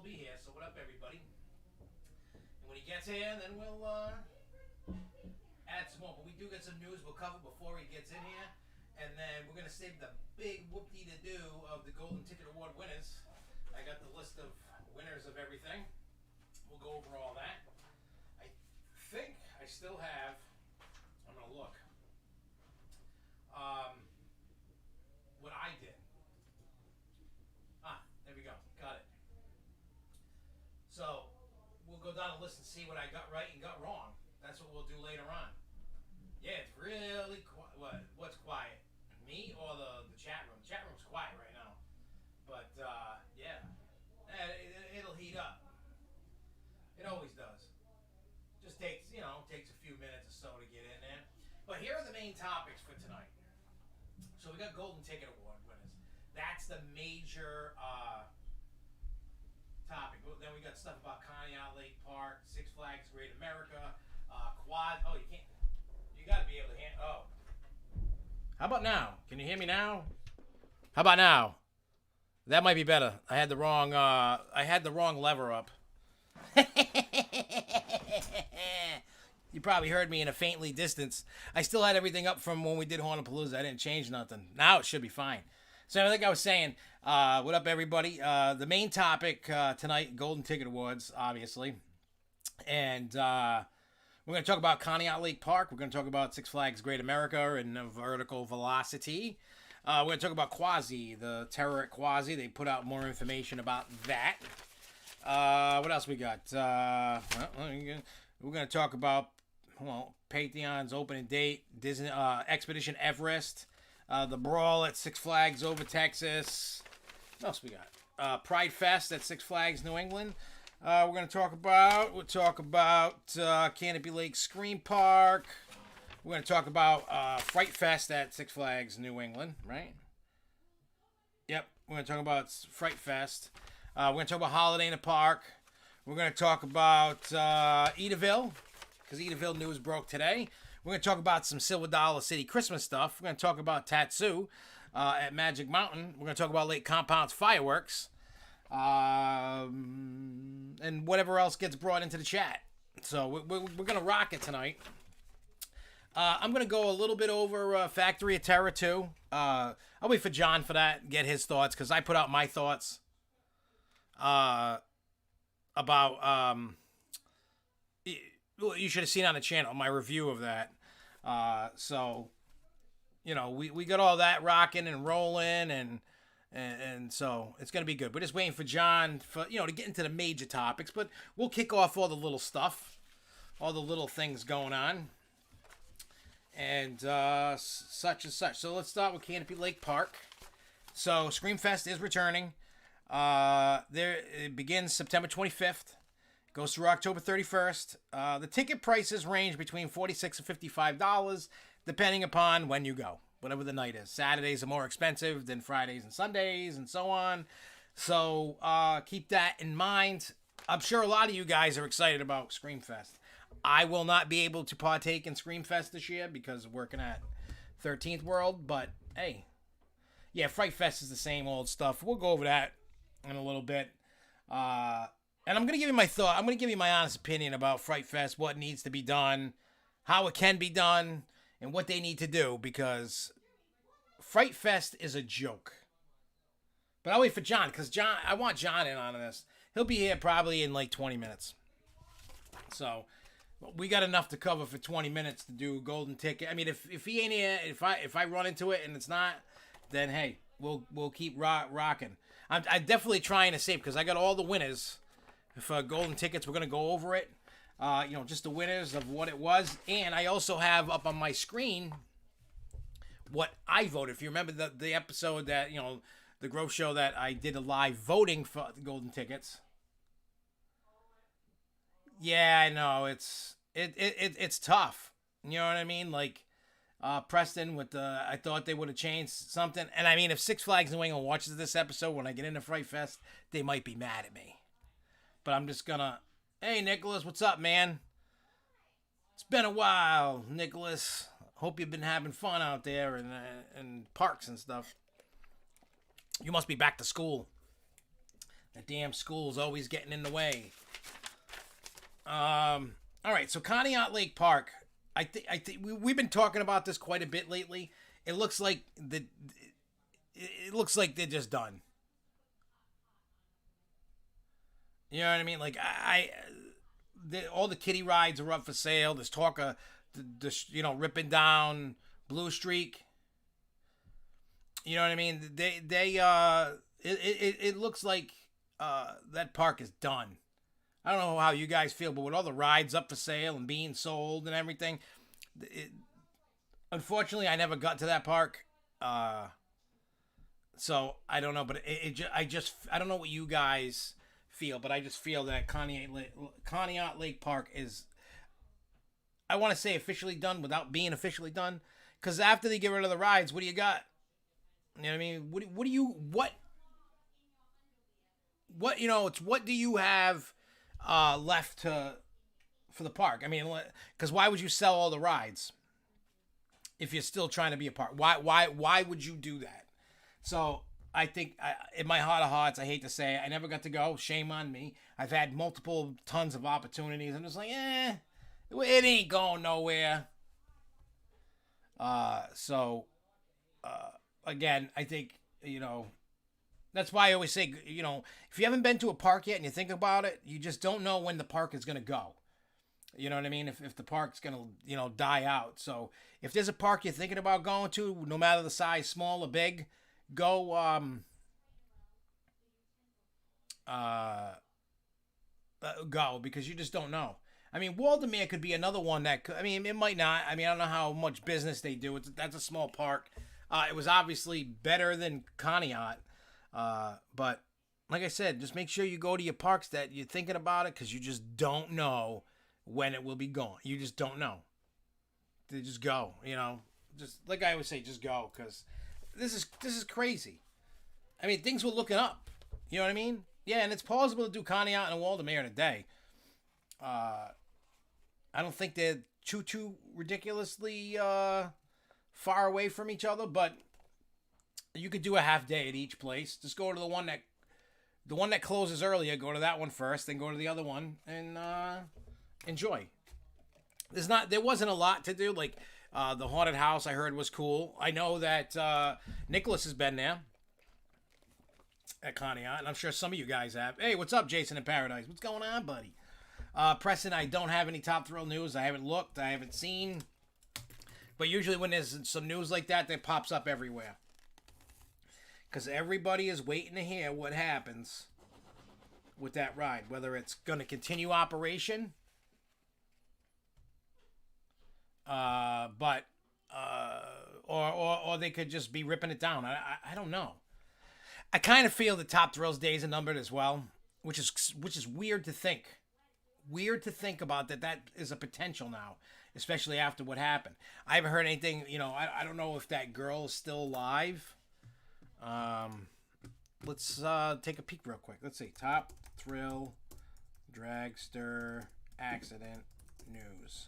be here. So what up, everybody? And when he gets here, then we'll add some more. But we do get some news we'll cover before he gets in here. And then we're going to save the big whoop-dee-to-do of the Golden Ticket Award winners. I got the list of winners of everything. We'll go over all that. I think I still have, I'm going to look, what I did. There we go. Got it. So we'll go down the list and see what I got right and got wrong. That's what we'll do later on. Yeah, it's really quiet. What's quiet? Me or the chat room? The chat room's quiet right now. But yeah, it'll heat up. It always does. Just takes a few minutes or so to get in there. But here are the main topics for tonight. So we got Golden Ticket Award winners. That's the major topic. Then we got stuff about Conneaut Lake Park, Six Flags Great America, Quad. Oh, you can't. You got to be able to hand. Oh. How about now? Can you hear me now? How about now? That might be better. I had the wrong lever up. You probably heard me in a faintly distance. I still had everything up from when we did Haunapalooza. I didn't change nothing. Now it should be fine. So like I was saying, what up, everybody? The main topic tonight, Golden Ticket Awards, obviously. And we're going to talk about Conneaut Lake Park. We're going to talk about Six Flags Great America and Vertical Velocity. We're going to talk about Quasi, the Terror at Quasi. They put out more information about that. What else we got? We're going to talk about Pantheon's opening date, Disney Expedition Everest. The Brawl at Six Flags over Texas. What else we got? Fright FEST at Six Flags New England. We'll talk about Canopy Lake Scream Park. We're going to talk about Fright FEST at Six Flags New England, right? Yep, we're going to talk about Fright FEST. We're going to talk about Holiday in the Park. We're going to talk about Edavile, because Edavile news broke today. We're going to talk about some Silver Dollar City Christmas stuff. We're going to talk about Tatsu at Magic Mountain. We're going to talk about Lake Compounce fireworks. And whatever else gets brought into the chat. So we're going to rock it tonight. I'm going to go a little bit over Factory of Terror 2. I'll wait for John for that, get his thoughts, because I put out my thoughts about... you should have seen on the channel my review of that. So, we got all that rocking and rolling, and so it's gonna be good. We're just waiting for John to get into the major topics, but we'll kick off all the little stuff, all the little things going on, and such and such. So let's start with Canopy Lake Park. So Screamfest is returning. It begins September 25th. Goes through October 31st. The ticket prices range between $46 and $55, depending upon when you go, whatever the night is. Saturdays are more expensive than Fridays and Sundays, and so on. So keep that in mind. I'm sure a lot of you guys are excited about Screamfest. I will not be able to partake in Screamfest this year because of working at 13th World, but hey, yeah, Fright Fest is the same old stuff. We'll go over that in a little bit. And I'm going to give you my thought. I'm going to give you my honest opinion about Fright Fest, what needs to be done, how it can be done, and what they need to do, because Fright Fest is a joke. But I'll wait for John, because I want John in on this. He'll be here probably in like 20 minutes. So we got enough to cover for 20 minutes to do Golden Ticket. I mean, if he ain't here, if I run into it and it's not, then hey, we'll keep rocking. I'm definitely trying to save, because I got all the winners for Golden Tickets. We're going to go over it. Just the winners of what it was. And I also have up on my screen what I voted. If you remember the episode that, the Grove Show that I did a live voting for the Golden Tickets. Yeah, I know. It's tough. You know what I mean? Like, Preston with I thought they would have changed something. And I mean, if Six Flags New England watches this episode when I get into Fright Fest, they might be mad at me. But I'm just gonna, hey, Nicholas, what's up, man? It's been a while, Nicholas. Hope you've been having fun out there in parks and stuff. You must be back to school. The damn school's always getting in the way. All right, so Conneaut Lake Park. I think we've been talking about this quite a bit lately. It looks like they're just done. You know what I mean? Like all the kiddie rides are up for sale. There's talk of ripping down Blue Streak. You know what I mean? It looks like that park is done. I don't know how you guys feel, but with all the rides up for sale and being sold and everything, unfortunately, I never got to that park. So I don't know, but I don't know what you guys feel, but I just feel that Conneaut Lake Park is, I want to say, officially done without being officially done. Because after they get rid of the rides, what do you got? You know what I mean? What do you have left for the park? I mean, because why would you sell all the rides if you're still trying to be a park? Why would you do that? So I think, in my heart of hearts, I hate to say it, I never got to go. Shame on me. I've had tons of opportunities. I'm just like, it ain't going nowhere. So again, I think, that's why I always say, if you haven't been to a park yet and you think about it, you just don't know when the park is going to go. You know what I mean? If the park's going to, die out. So if there's a park you're thinking about going to, no matter the size, small or big, go, go, because you just don't know. I mean, Waldemere could be another one that could, I mean, it might not. I mean, I don't know how much business they do. That's a small park. It was obviously better than Conneaut. But like I said, just make sure you go to your parks that you're thinking about it, because you just don't know when it will be gone. You just don't know. They just go, just like I always say, just go, because this is crazy. I mean, things were looking up. You know what I mean? Yeah, and it's possible to do Conneaut and Waldemere in a day. I don't think they're too ridiculously far away from each other, but you could do a half day at each place. Just go to the one that closes earlier. Go to that one first, then go to the other one and enjoy. There wasn't a lot to do. Like the haunted house, I heard was cool. I know that Nicholas has been there at Conneaut, and I'm sure some of you guys have. Hey, what's up, Jason in Paradise? What's going on, buddy? Preston, I don't have any Top Thrill news. I haven't looked. I haven't seen. But usually when there's some news like that pops up everywhere. Because everybody is waiting to hear what happens with that ride. Whether it's going to continue operation. Or they could just be ripping it down. I don't know. I kind of feel the Top Thrill's days are numbered as well. Which is weird to think. Weird to think about that is a potential now, especially after what happened. I haven't heard anything, I don't know if that girl is still alive. Let's take a peek real quick. Let's see. Top Thrill Dragster Accident News.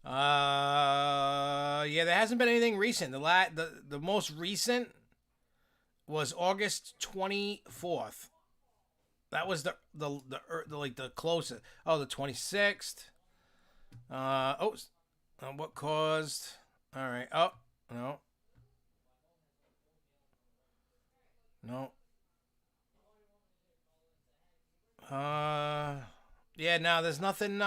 Yeah, there hasn't been anything recent. The most recent was August 24th. That was the closest. Oh, the 26th. What caused? All right. Oh, no. No. Yeah, no, there's nothing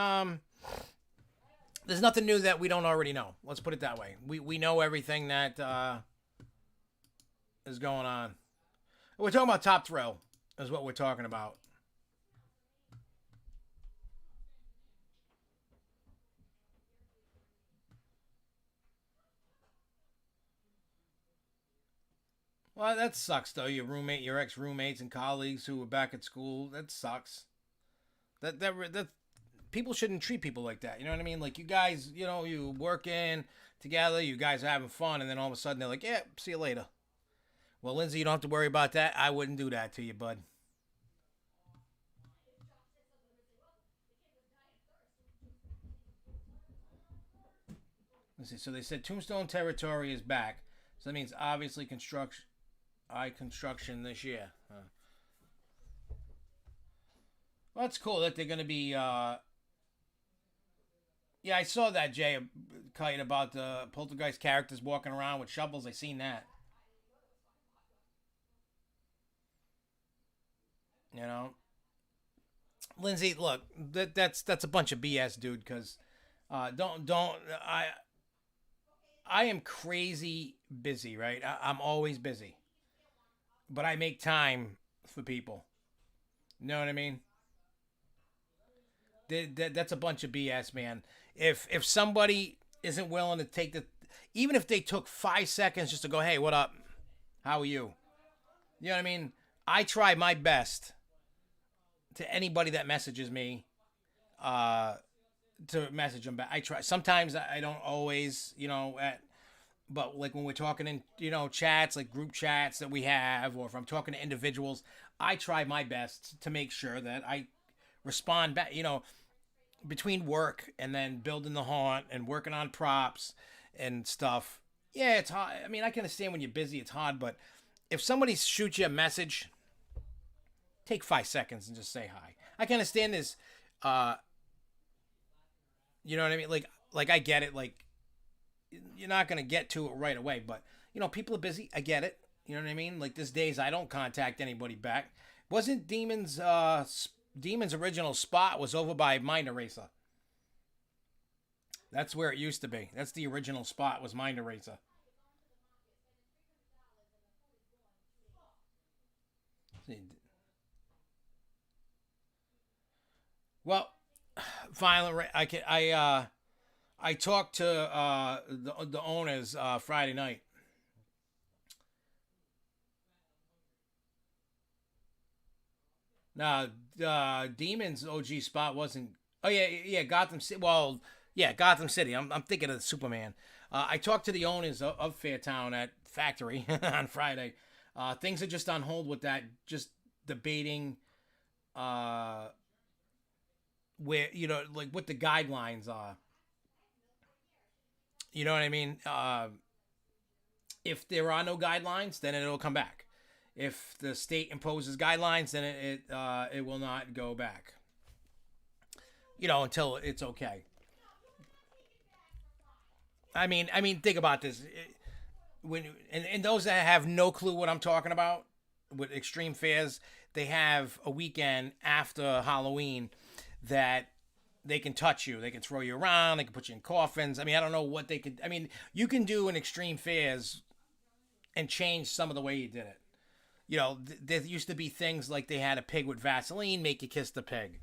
new that we don't already know. Let's put it that way. We know everything that is going on. We're talking about Top Thrill is what we're talking about. Well, that sucks though. Your ex-roommates and colleagues who were back at school. That sucks. That people shouldn't treat people like that. You know what I mean? Like you guys, you working together, you guys are having fun, and then all of a sudden they're like, "Yeah, see you later." Well, Lindsay, you don't have to worry about that. I wouldn't do that to you, bud. Let's see. So they said Tombstone Territory is back. So that means obviously construction this year. Well, that's cool that they're going to be. Yeah, I saw that, Jay, kite about the poltergeist characters walking around with shovels. I seen that. You know, Lindsay, look, that's a bunch of BS, dude. Because don't I am crazy busy, right? I'm always busy, but I make time for people. You know what I mean? That's a bunch of BS, man. If somebody isn't willing to take the, even if they took 5 seconds just to go, hey, what up? How are you? You know what I mean? I try my best to anybody that messages me, uh, to message them back. I try. Sometimes I don't always, but like when we're talking in, chats, like group chats that we have, or if I'm talking to individuals, I try my best to make sure that I respond back. Between work and then building the haunt and working on props and stuff. Yeah, it's hard. I mean, I can understand when you're busy, it's hard, but if somebody shoots you a message, take 5 seconds and just say hi. I can understand this. You know what I mean? Like I get it. Like, you're not gonna get to it right away, but people are busy. I get it. You know what I mean? Like, there's days I don't contact anybody back. Wasn't Demon's original spot was over by Mind Eraser. That's where it used to be. That's the original spot, was Mind Eraser. Well, finally, I talked to the owners Friday night. Now, Demon's OG spot wasn't. Oh yeah, Gotham City. Well, yeah, Gotham City. I'm thinking of Superman. I talked to the owners of Fairtown at Factory on Friday. Things are just on hold with that. Just debating, uh, where like what the guidelines are. You know what I mean? If there are no guidelines, then it'll come back. If the state imposes guidelines, then it will not go back. Until it's okay. I mean, think about this. When and those that have no clue what I'm talking about with extreme fairs, they have a weekend after Halloween that they can touch you, they can throw you around, they can put you in coffins. I mean, I don't know what they could. I mean, you can do an extreme fairs and change some of the way you did it. There used to be things like they had a pig with Vaseline make you kiss the pig.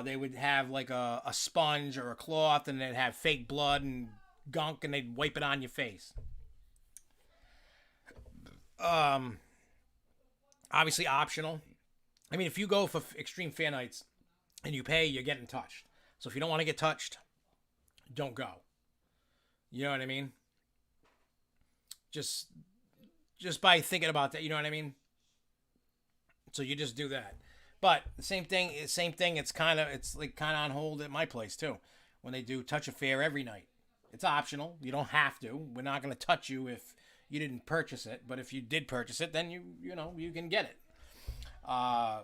They would have like a sponge or a cloth, and they'd have fake blood and gunk, and they'd wipe it on your face. Um, Obviously optional. I mean, if you go for extreme fair nights and you pay, you're getting touched. So if you don't want to get touched, don't go. You know what I mean? Just just by thinking about that, you know what I mean? So you just do that. But the same thing. It's like kind of on hold at my place too, when they do touch a fair every night. It's optional. You don't have to. We're not going to touch you if you didn't purchase it. But if you did purchase it, then you can get it. Uh,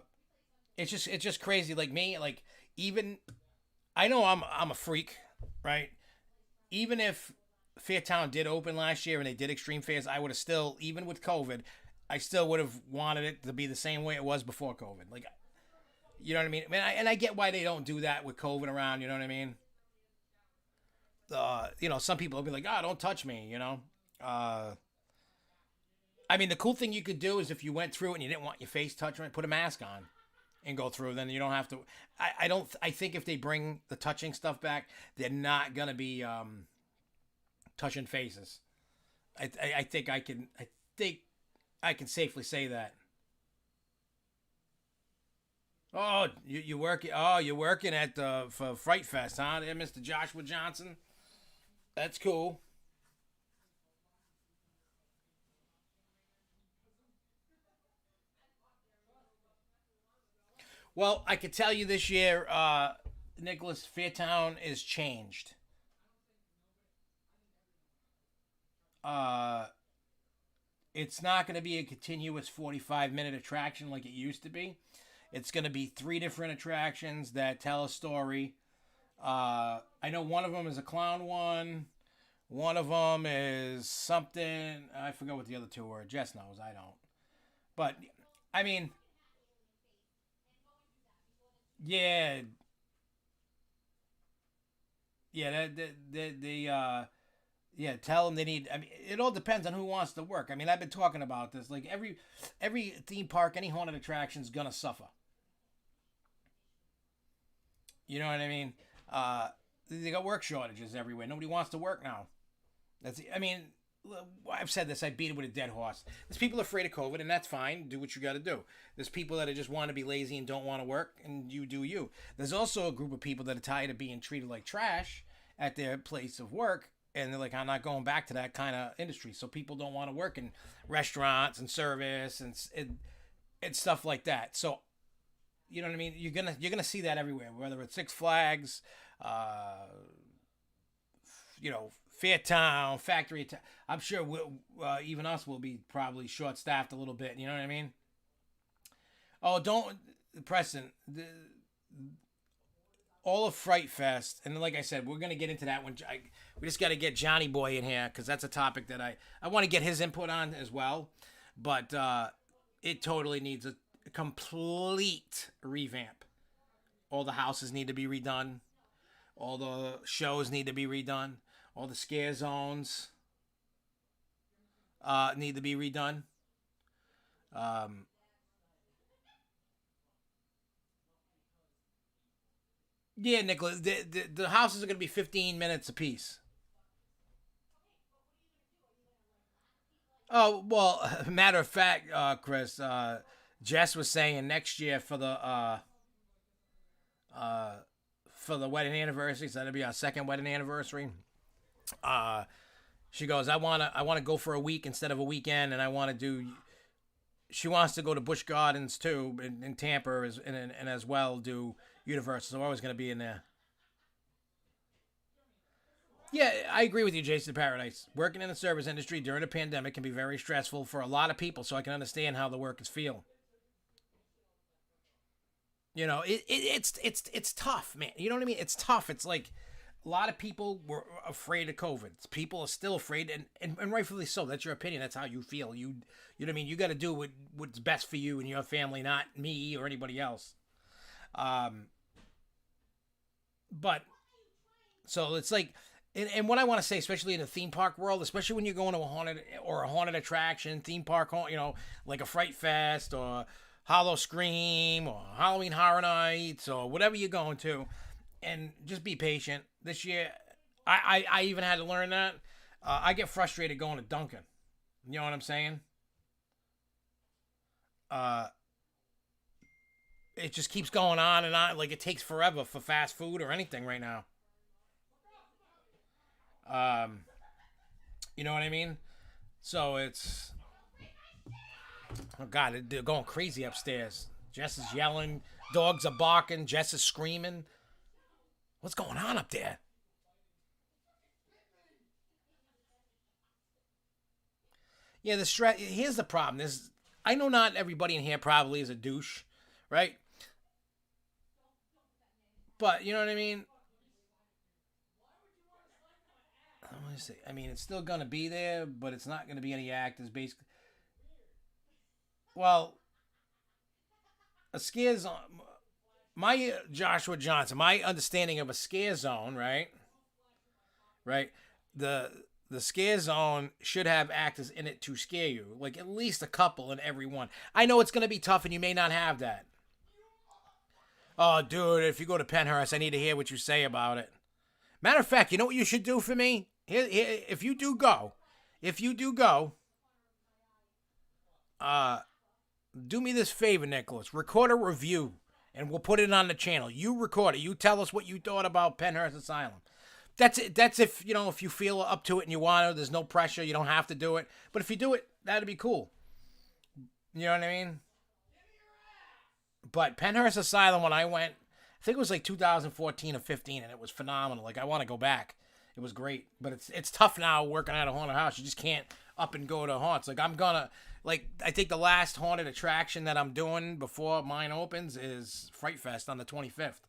it's just crazy. Like me, like even I know I'm a freak, right? Even if Fairtown did open last year and they did extreme fairs, I would have still, even with COVID, I still would have wanted it to be the same way it was before COVID. Like, you know what I mean? And I get why they don't do that with COVID around. You know what I mean? Some people will be like, "Ah, don't touch me," Uh, I mean, the cool thing you could do is if you went through and you didn't want your face touched, right, put a mask on and go through. Then you don't have to. I don't. I think if they bring the touching stuff back, they're not gonna be touching faces. I think I can. I think I can safely say that. Oh, you work. Oh, you're working at the for Fright Fest, huh? There, Mr. Joshua Johnson. That's cool. Well, I could tell you this year, Nicholas, Fairtown is changed. Uh, it's not going to be a continuous 45-minute attraction like it used to be. It's going to be 3 different attractions that tell a story. I know one of them is a clown one. One of them is something, I forgot what the other 2 were. Jess knows, I don't. But, I mean, yeah. Yeah, yeah, tell them they need. I mean, it all depends on who wants to work. I mean, I've been talking about this. Like every theme park, any haunted attraction is gonna suffer. You know what I mean? They got work shortages everywhere. Nobody wants to work now. I mean, I've said this. I beat it with a dead horse. There's people afraid of COVID, and that's fine. Do what you got to do. There's people that just want to be lazy and don't want to work, and you do you. There's also a group of people that are tired of being treated like trash at their place of work, and they're like, I'm not going back to that kind of industry. So people don't want to work in restaurants and service and stuff like that. So, you know what I mean? You're gonna see that everywhere, whether it's Six Flags, Fairtown, Factory. I'm sure even us will be probably short-staffed a little bit. You know what I mean? Oh, don't, Preston. All of Fright Fest, and like I said, we're gonna get into that one. We just got to get Johnny Boy in here because that's a topic that I want to get his input on as well. But it totally needs a complete revamp. All the houses need to be redone. All the shows need to be redone. All the scare zones need to be redone. Yeah, Nicholas, the houses are going to be 15 minutes apiece. Oh, well, matter of fact, Chris, Jess was saying next year for the wedding anniversary, so that'll be our second wedding anniversary. Uh, she goes, I wanna go for a week instead of a weekend, and I want to do. She wants to go to Busch Gardens too in Tampa, and as well do Universal. So we're always gonna be in there. Yeah, I agree with you, Jason Paradise. Working in the service industry during a pandemic can be very stressful for a lot of people, so I can understand how the workers feel. You know, it's tough, man. You know what I mean? It's tough. It's like a lot of people were afraid of COVID. People are still afraid, and rightfully so. That's your opinion. That's how you feel. You know what I mean? You got to do what's best for you and your family, not me or anybody else. Um, but so it's like, and what I want to say, especially in the theme park world, especially when you're going to a haunted attraction, theme park, like a Fright Fest or Hollow Scream or Halloween Horror Nights or whatever you're going to, and just be patient. This year, I even had to learn that. I get frustrated going to Dunkin'. You know what I'm saying? Uh, it just keeps going on and on. Like, it takes forever for fast food or anything right now. Um, you know what I mean? So it's, oh God, they're going crazy upstairs. Jess is yelling, dogs are barking, Jess is screaming. What's going on up there? Yeah, the stress. Here's the problem. I know not everybody in here probably is a douche, right? But you know what I mean. Let me see. I mean, it's still gonna be there, but it's not gonna be any actors. Basically, well, a scare zone. My Joshua Johnson. My understanding of a scare zone, right? Right. The the scare zone should have actors in it to scare you, like at least a couple in every one. I know it's gonna be tough, and you may not have that. Oh, dude, if you go to Penhurst, I need to hear what you say about it. Matter of fact, you know what you should do for me? If you do go, uh, do me this favor, Nicholas. Record a review, and we'll put it on the channel. You record it. You tell us what you thought about Penhurst Asylum. That's it. That's if you feel up to it and you want to. There's no pressure. You don't have to do it. But if you do it, that'd be cool. You know what I mean? But Penhurst Asylum, when I went, I think it was like 2014 or 15, and it was phenomenal. Like, I want to go back. It was great. But it's tough now working at a haunted house. You just can't up and go to haunts. Like I'm gonna, like I think the last haunted attraction that I'm doing before mine opens is Fright Fest on the 25th.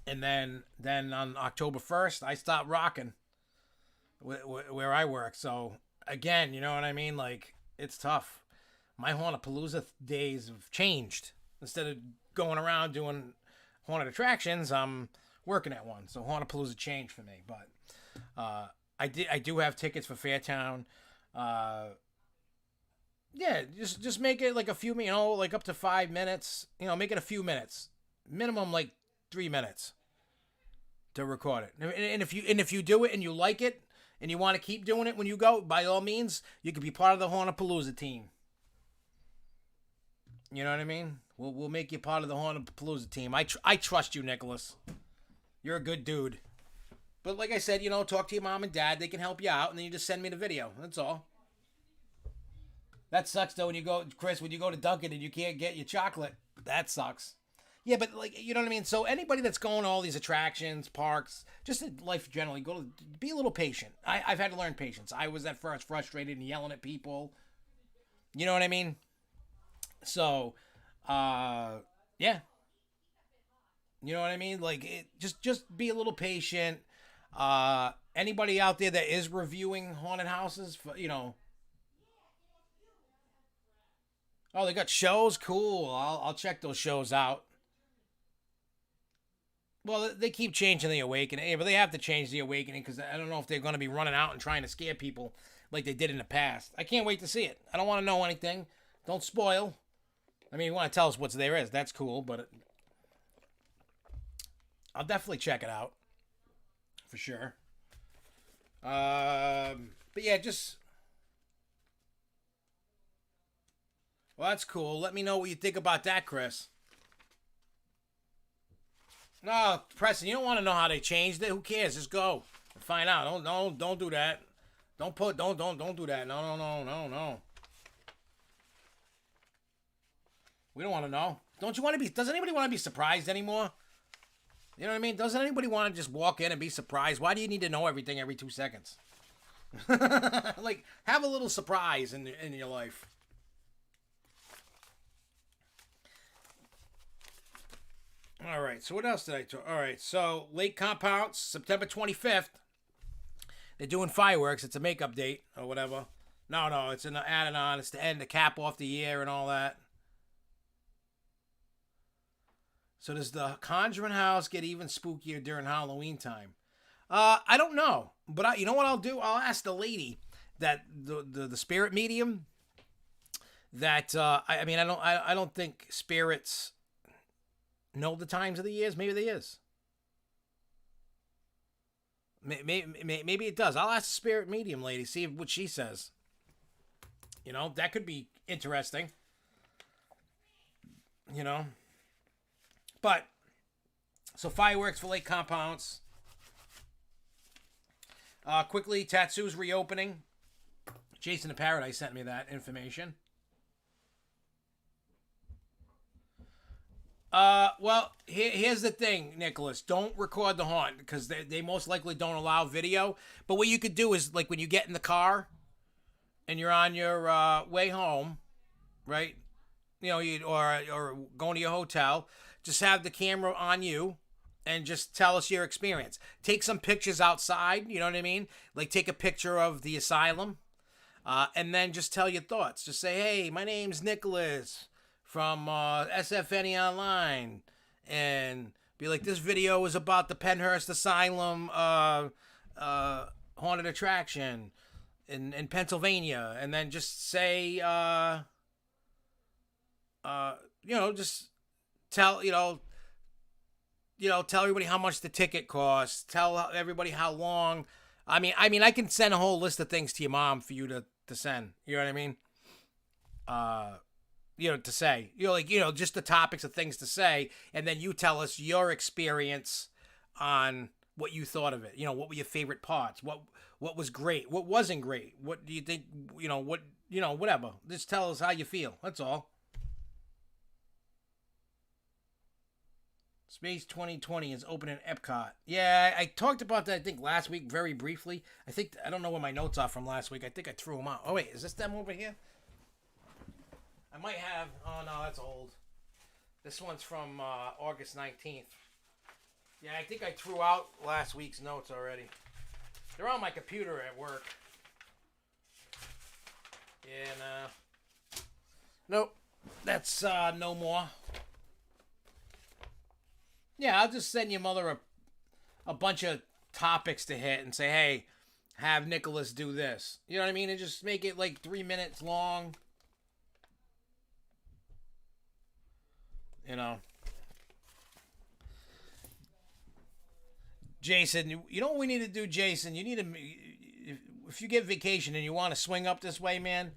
And then on October 1st, I start rocking where I work. So again, you know what I mean? Like it's tough. My Hauntapalooza days have changed. Instead of going around doing haunted attractions, I'm working at one. So Hauntapalooza changed for me. But I do have tickets for Fairtown. Yeah, just make it like a few, like up to 5 minutes. Make it a few minutes, minimum like 3 minutes to record it. And if you do it and you like it and you want to keep doing it when you go, by all means, you could be part of the Hauntapalooza team. You know what I mean? We'll make you part of the Hauntapalooza team. I trust you, Nicholas. You're a good dude. But like I said, talk to your mom and dad. They can help you out, and then you just send me the video. That's all. That sucks, though, when you go to Dunkin' and you can't get your chocolate. That sucks. Yeah, but, like, you know what I mean? So anybody that's going to all these attractions, parks, just in life generally, be a little patient. I've had to learn patience. I was at first frustrated and yelling at people. You know what I mean? So, yeah. You know what I mean? Like, just be a little patient. Anybody out there that is reviewing haunted houses, oh, they got shows? Cool. I'll check those shows out. Well, they keep changing the Awakening, but they have to change the Awakening because I don't know if they're going to be running out and trying to scare people like they did in the past. I can't wait to see it. I don't want to know anything. Don't spoil. I mean, you want to tell us what there is. That's cool, but I'll definitely check it out for sure. But yeah, well, that's cool. Let me know what you think about that, Chris. No, Preston, you don't want to know how they changed it. Who cares? Just go and find out. Don't do that. Don't do that. No. We don't want to know. Don't you want to be? Does anybody want to be surprised anymore? You know what I mean? Doesn't anybody want to just walk in and be surprised? Why do you need to know everything every 2 seconds? Like, have a little surprise in your life. All right, so what else did I talk? All right, so Lake Compounce, September 25th. They're doing fireworks. It's a makeup date or whatever. No, it's an added on. It's to end the cap off the year and all that. So does the Conjuring House get even spookier during Halloween time? I don't know, but you know what I'll do? I'll ask the lady that the spirit medium. That I mean I don't think spirits know the times of the years. Maybe they is. Maybe it does. I'll ask the spirit medium lady, see what she says. That could be interesting. But, so fireworks for Lake Compounce. Quickly, Tatsu's reopening. Jason of Paradise sent me that information. Well, here's the thing, Nicholas. Don't record the haunt because they most likely don't allow video. But what you could do is, like, when you get in the car and you're on your way home, right? Or going to your hotel, just have the camera on you and just tell us your experience. Take some pictures outside, you know what I mean? Like, take a picture of the asylum, and then just tell your thoughts. Just say, hey, my name's Nicholas from SFNE Online, and be like, this video is about the Penhurst Asylum haunted attraction in Pennsylvania, and then just say, just tell tell everybody how much the ticket costs. Tell everybody how long. I mean, I can send a whole list of things to your mom for you to send. You know what I mean? To say, just the topics of things to say, and then you tell us your experience on what you thought of it. What were your favorite parts? What was great? What wasn't great? What do you think? Whatever. Just tell us how you feel. That's all. Space 2020 is open in Epcot. Yeah, I talked about that, I think, last week very briefly. I don't know where my notes are from last week. I think I threw them out. Oh, wait, is this them over here? I might have. Oh, no, that's old. This one's from August 19th. Yeah, I think I threw out last week's notes already. They're on my computer at work. Yeah, no. Nope. That's no more. Yeah, I'll just send your mother a bunch of topics to hit and say, hey, have Nicholas do this. You know what I mean? And just make it like 3 minutes long. You know. Jason, you know what we need to do, Jason? You need to, if you get vacation and you want to swing up this way, man,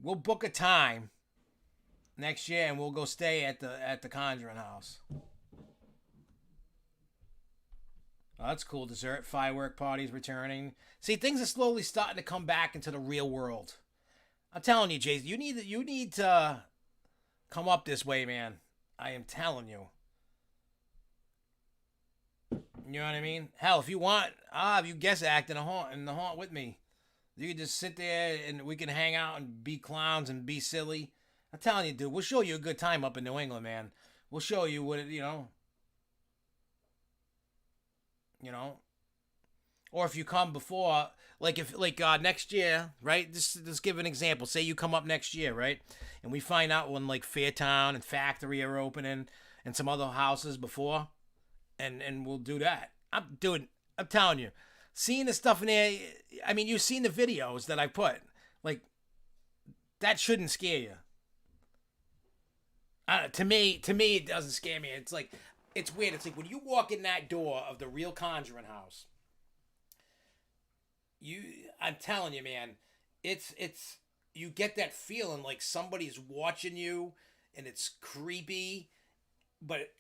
we'll book a time next year and we'll go stay at the Conjuring House. Oh, that's cool. Dessert, firework parties returning. See, things are slowly starting to come back into the real world. I'm telling you, Jason, you need to come up this way, man. I am telling you. You know what I mean? Hell, if you want, I'll have you guest act in the haunt with me. You can just sit there and we can hang out and be clowns and be silly. I'm telling you, dude, we'll show you a good time up in New England, man. We'll show you what it, you know. Or if you come before, next year, right? Just give an example. Say you come up next year, right? And we find out when like Fairtown and Factory are opening and some other houses before, and we'll do that. I'm telling you, seeing the stuff in there. I mean, you've seen the videos that I put. Like, that shouldn't scare you. To me, it doesn't scare me. It's like, it's weird. It's like when you walk in that door of the real Conjuring House, I'm telling you, man, it's you get that feeling like somebody's watching you, and it's creepy, but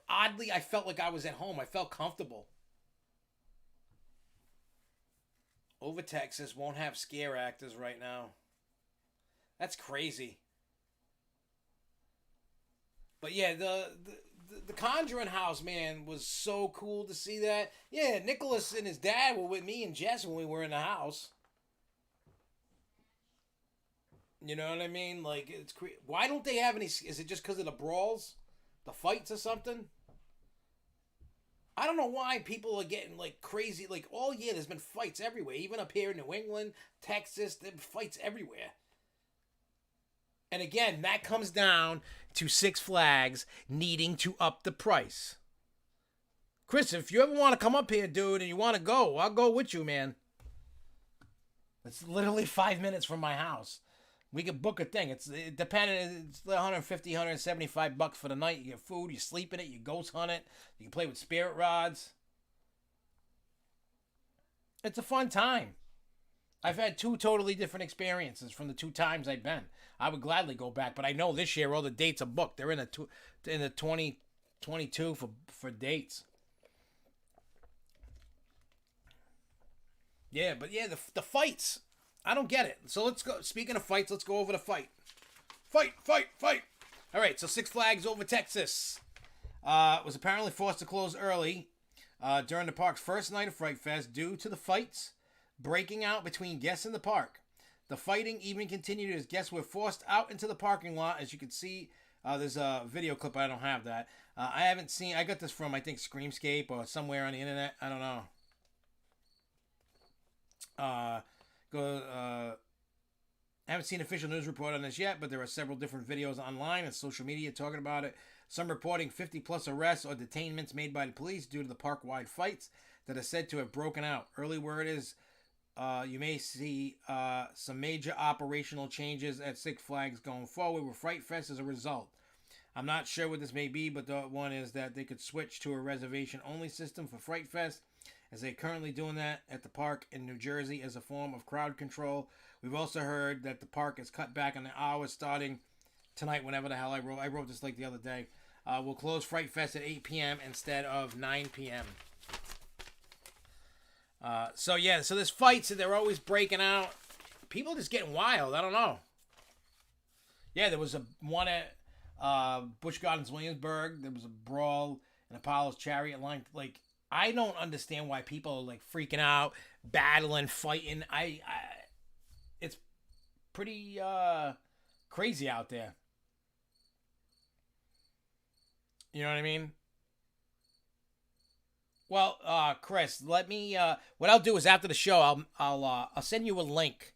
oddly I felt like I was at home. I felt comfortable. Over Texas won't have scare actors right now. That's crazy. But yeah, the Conjuring House, man, was so cool to see that. Yeah, Nicholas and his dad were with me and Jess when we were in the house. You know what I mean? Like, it's why don't they have any? Is it just because of the brawls, the fights, or something? I don't know why people are getting like crazy. Like all year, there's been fights everywhere. Even up here in New England, Texas, there are fights everywhere. And again, that comes down to Six Flags needing to up the price. Chris, if you ever want to come up here, dude, and you want to go, I'll go with you, man. It's literally 5 minutes from my house. We could book a thing. It's $150, $175 for the night. You get food, you sleep in it, you ghost hunt it, you can play with spirit rods. It's a fun time. I've had 2 totally different experiences from the 2 times I've been. I would gladly go back, but I know this year all the dates are booked. They're in the 2022 for dates. Yeah, but yeah, the fights. I don't get it. So let's go. Speaking of fights, let's go over the fight. Fight. All right, so Six Flags Over Texas was apparently forced to close early during the park's first night of Fright Fest due to the fights breaking out between guests in the park. The fighting even continued as guests were forced out into the parking lot. As you can see, there's a video clip. I don't have that. I haven't seen. I got this from, I think, Screamscape or somewhere on the internet. I don't know. I haven't seen official news report on this yet, but there are several different videos online and social media talking about it. Some reporting 50-plus arrests or detainments made by the police due to the park-wide fights that are said to have broken out. Early word is you may see some major operational changes at Six Flags going forward with Fright Fest as a result. I'm not sure what this may be, but the one is that they could switch to a reservation-only system for Fright Fest, as they're currently doing that at the park in New Jersey as a form of crowd control. We've also heard that the park has cut back on the hours starting tonight, whenever the hell I wrote this like the other day. We'll close Fright Fest at 8 p.m. instead of 9 p.m. So there's fights and they're always breaking out. People just getting wild. I don't know. Yeah, there was one at Busch Gardens, Williamsburg, there was a brawl in Apollo's Chariot line. Like, I don't understand why people are like freaking out, battling, fighting. It's pretty crazy out there. You know what I mean? Well, Chris, let me. What I'll do is after the show, I'll send you a link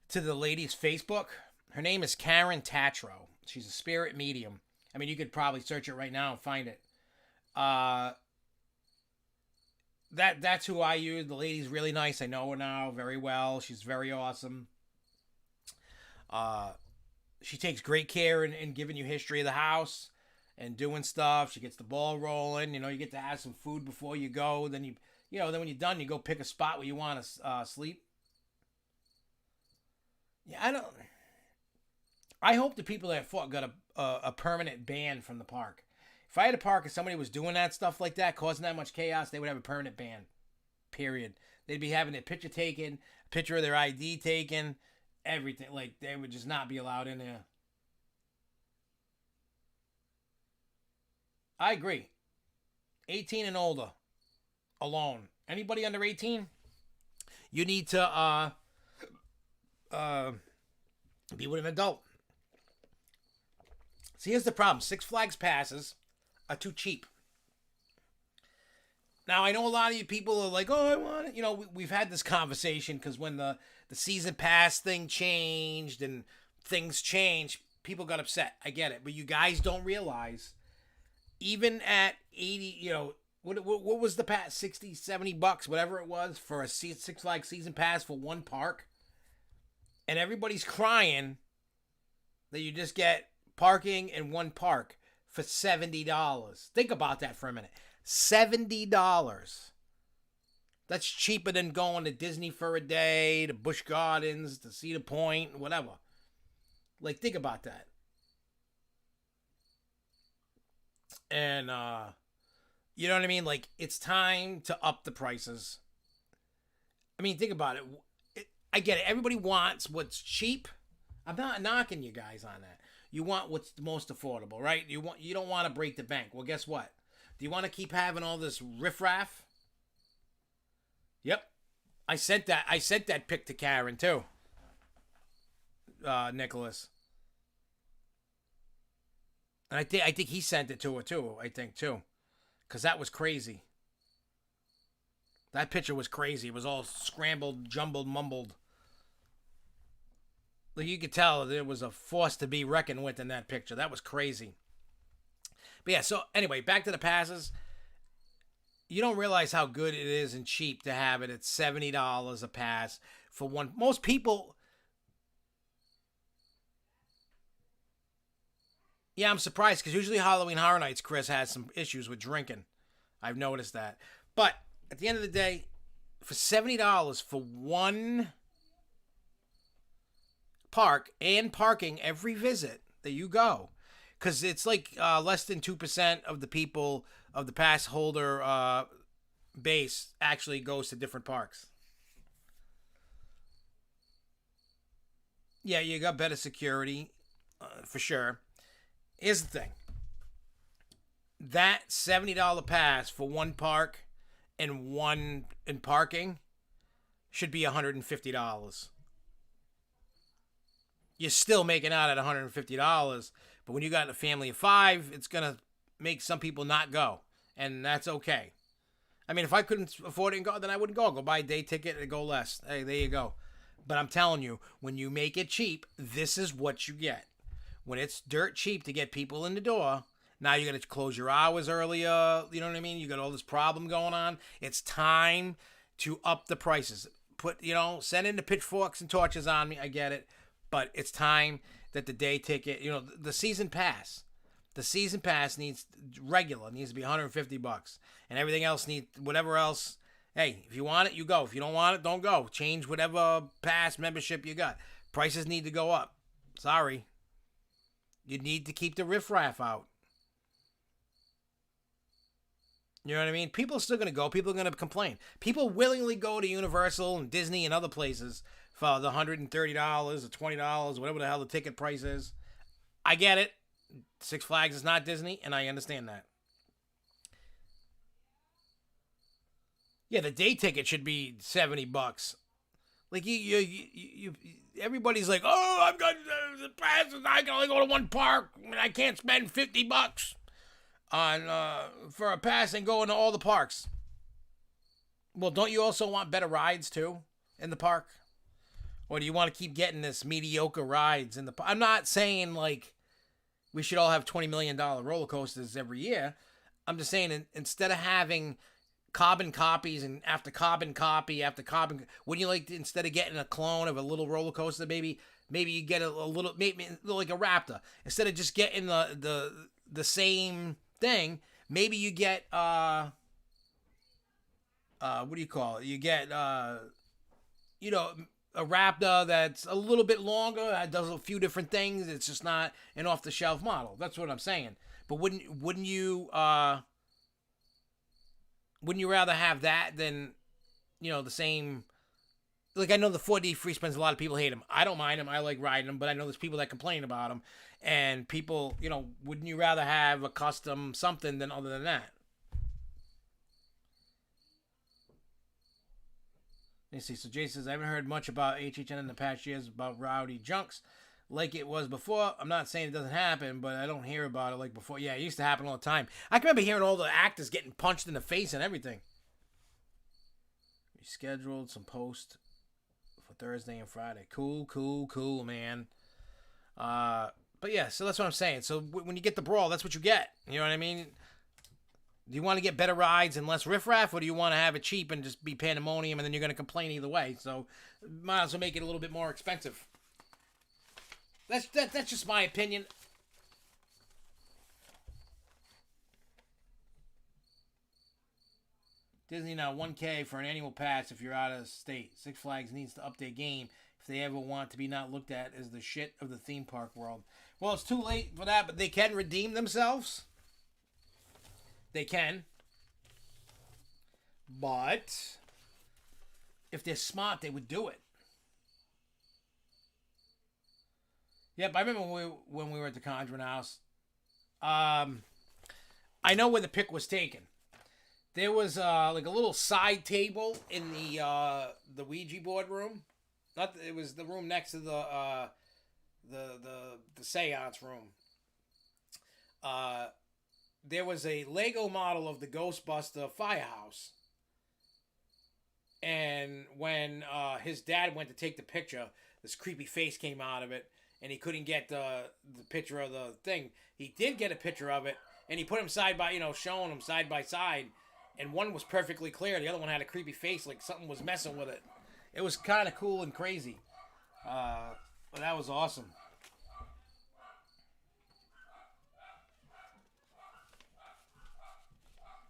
to the lady's Facebook. Her name is Karen Tatro. She's a spirit medium. I mean, you could probably search it right now and find it. That's who I use. The lady's really nice. I know her now very well. She's very awesome. She takes great care in giving you history of the house and doing stuff. She gets the ball rolling. You know, you get to have some food before you go. Then then when you're done, you go pick a spot where you want to sleep. Yeah, I hope the people that fought got a permanent ban from the park. If I had a park and somebody was doing that stuff like that, causing that much chaos, they would have a permanent ban. Period. They'd be having their picture taken, a picture of their ID taken, everything. Like, they would just not be allowed in there. I agree. 18 and older. Alone. Anybody under 18? You need to be with an adult. See, here's the problem. Six Flags passes are too cheap. Now, I know a lot of you people are like, oh, I want it. You know, we've had this conversation because when the season pass thing changed and things changed, people got upset. I get it. But you guys don't realize, even at 80, you know, what was the pass? 60, 70 bucks, whatever it was, for a Six Flags season pass for one park. And everybody's crying that you just get parking in one park for $70. Think about that for a minute. $70. That's cheaper than going to Disney for a day, to Busch Gardens, to Cedar Point, whatever. Like, think about that. And, you know what I mean? Like, it's time to up the prices. I mean, think about it. I get it. Everybody wants what's cheap. I'm not knocking you guys on that. You want what's the most affordable, right? You don't want to break the bank. Well, guess what? Do you want to keep having all this riffraff? Yep. I sent that pic to Karen too. Nicholas. And I think he sent it to her too. I think too. Cause that was crazy. That picture was crazy. It was all scrambled, jumbled, mumbled. Like, you could tell there was a force to be reckoned with in that picture. That was crazy. But yeah, so anyway, back to the passes. You don't realize how good it is and cheap to have it at $70 a pass for one. Most people. Yeah, I'm surprised because usually Halloween Horror Nights, Chris, has some issues with drinking. I've noticed that. But at the end of the day, for $70 for one park and parking every visit that you go, because it's like less than 2% of the people of the pass holder base actually goes to different parks. Yeah, you got better security for sure. Here's the thing. That $70 pass for one park and one in parking should be $150. You're still making out at $150, but when you got a family of 5, it's going to make some people not go, and that's okay. I mean, if I couldn't afford it and go, then I wouldn't go. Go buy a day ticket and go less. Hey, there you go. But I'm telling you, when you make it cheap, this is what you get. When it's dirt cheap to get people in the door, now you're going to close your hours earlier. You know what I mean? You got all this problem going on. It's time to up the prices. Send in the pitchforks and torches on me. I get it. But it's time that the day ticket, the season pass. The season pass needs to be $150. And everything else whatever else. Hey, if you want it, you go. If you don't want it, don't go. Change whatever pass membership you got. Prices need to go up. Sorry. You need to keep the riffraff out. You know what I mean? People are still going to go. People are going to complain. People willingly go to Universal and Disney and other places for the $130 or $20, whatever the hell the ticket price is. I get it. Six Flags is not Disney, and I understand that. Yeah, the day ticket should be $70. Like you everybody's like, oh, I've got the passes. I can only go to one park, and I can't spend $50 on for a pass and go into all the parks. Well, don't you also want better rides too in the park, or do you want to keep getting this mediocre rides in the park? I'm not saying like we should all have $20 million roller coasters every year. I'm just saying instead of having carbon copies and after carbon copy after carbon, wouldn't you like to, instead of getting a clone of a little roller coaster, maybe you get a little, maybe like a Raptor, instead of just getting the same thing, maybe you get what do you call it? You get you know, a Raptor that's a little bit longer, that does a few different things. It's just not an off the shelf model. That's what I'm saying. But wouldn't you rather have that than, you know, the same? Like, I know the 4D free spins, a lot of people hate them. I don't mind them. I like riding them, but I know there's people that complain about them. And people, you know, wouldn't you rather have a custom something than other than that? Let me see. So Jay says, I haven't heard much about HHN in the past years about rowdy junks like it was before. I'm not saying it doesn't happen, but I don't hear about it like before. Yeah, it used to happen all the time. I can remember hearing all the actors getting punched in the face and everything. We scheduled some post for Thursday and Friday. Cool, man. But yeah, so that's what I'm saying. So when you get the brawl, that's what you get. You know what I mean? Do you want to get better rides and less riffraff, or do you want to have it cheap and just be pandemonium, and then you're going to complain either way? So might as well make it a little bit more expensive. That's just my opinion. Disney now $1K for an annual pass if you're out of state. Six Flags needs to update game if they ever want to be not looked at as the shit of the theme park world. Well, it's too late for that, but they can redeem themselves. They can. But if they're smart, they would do it. Yep, I remember when we were at the Conjuring House. I know where the pick was taken. There was like a little side table in the Ouija board room. It was the room next to the seance room. There was a Lego model of the Ghostbuster firehouse. And when his dad went to take the picture, this creepy face came out of it, and he couldn't get the picture of the thing. He did get a picture of it, and he put them side by, showing them side by side, and one was perfectly clear. The other one had a creepy face, like something was messing with it. It was kind of cool and crazy. But that was awesome.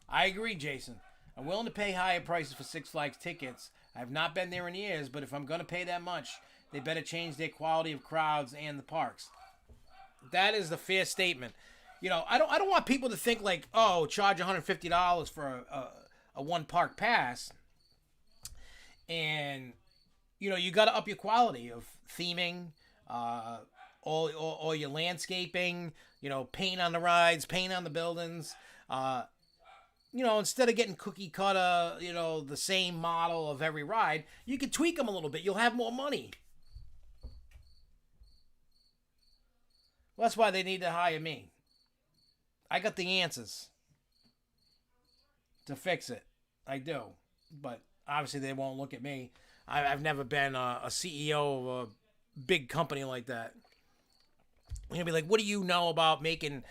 I agree, Jason. I'm willing to pay higher prices for Six Flags tickets. I have not been there in years, but if I'm going to pay that much, they better change their quality of crowds and the parks. That is the fair statement. I don't want people to think like, oh, charge $150 for a one park pass. And, you got to up your quality of theming, all your landscaping, paint on the rides, paint on the buildings. Instead of getting cookie cutter, the same model of every ride, you could tweak them a little bit. You'll have more money. Well, that's why they need to hire me. I got the answers to fix it. I do. But obviously they won't look at me. I've never been a CEO of a big company like that. You're going to be like, what do you know about making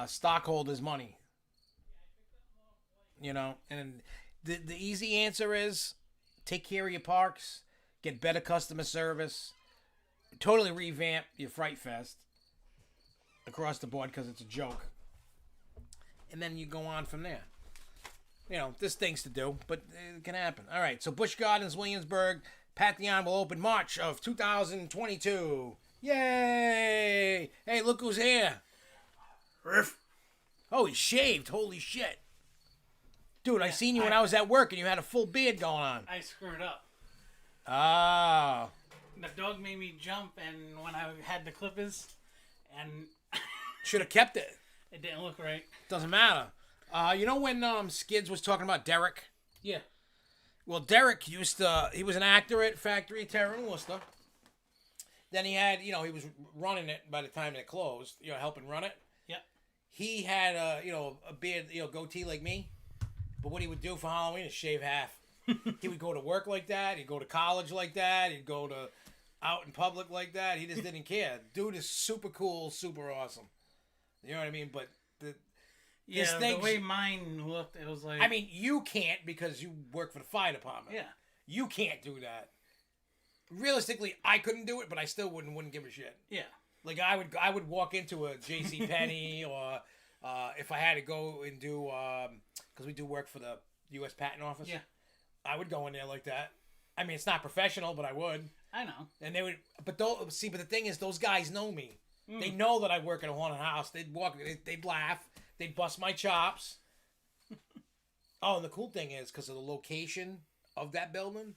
stockholders money? And the easy answer is take care of your parks, get better customer service, totally revamp your Fright Fest across the board because it's a joke. And then you go on from there. There's things to do, but it can happen. All right, so Busch Gardens, Williamsburg, Pantheon will open March of 2022. Yay! Hey, look who's here. Riff. Oh, he's shaved. Holy shit. Dude, I seen you when I was at work and you had a full beard going on. I screwed up. Oh. The dog made me jump, and when I had the clippers, and Should have kept it. It didn't look right. Doesn't matter. You know when Skids was talking about Derek? Yeah. Well, Derek he was an actor at Factory Terror in Worcester. Then he had, he was running it by the time it closed, helping run it. Yeah. He had, a beard, goatee like me. But what he would do for Halloween is shave half. He would go to work like that. He'd go to college like that. He'd go to out in public like that. He just didn't care. Dude is super cool, super awesome. You know what I mean? But the way mine looked, it was like... I mean, you can't because you work for the fire department. Yeah. You can't do that. Realistically, I couldn't do it, but I still wouldn't give a shit. Yeah. Like, I would walk into a JCPenney or if I had to go and do... Because we do work for the U.S. Patent Office. Yeah. I would go in there like that. I mean, it's not professional, but I would. I know. And they would... But the thing is, those guys know me. They know that I work at a haunted house. They'd laugh. They'd bust my chops. Oh, and the cool thing is, because of the location of that building,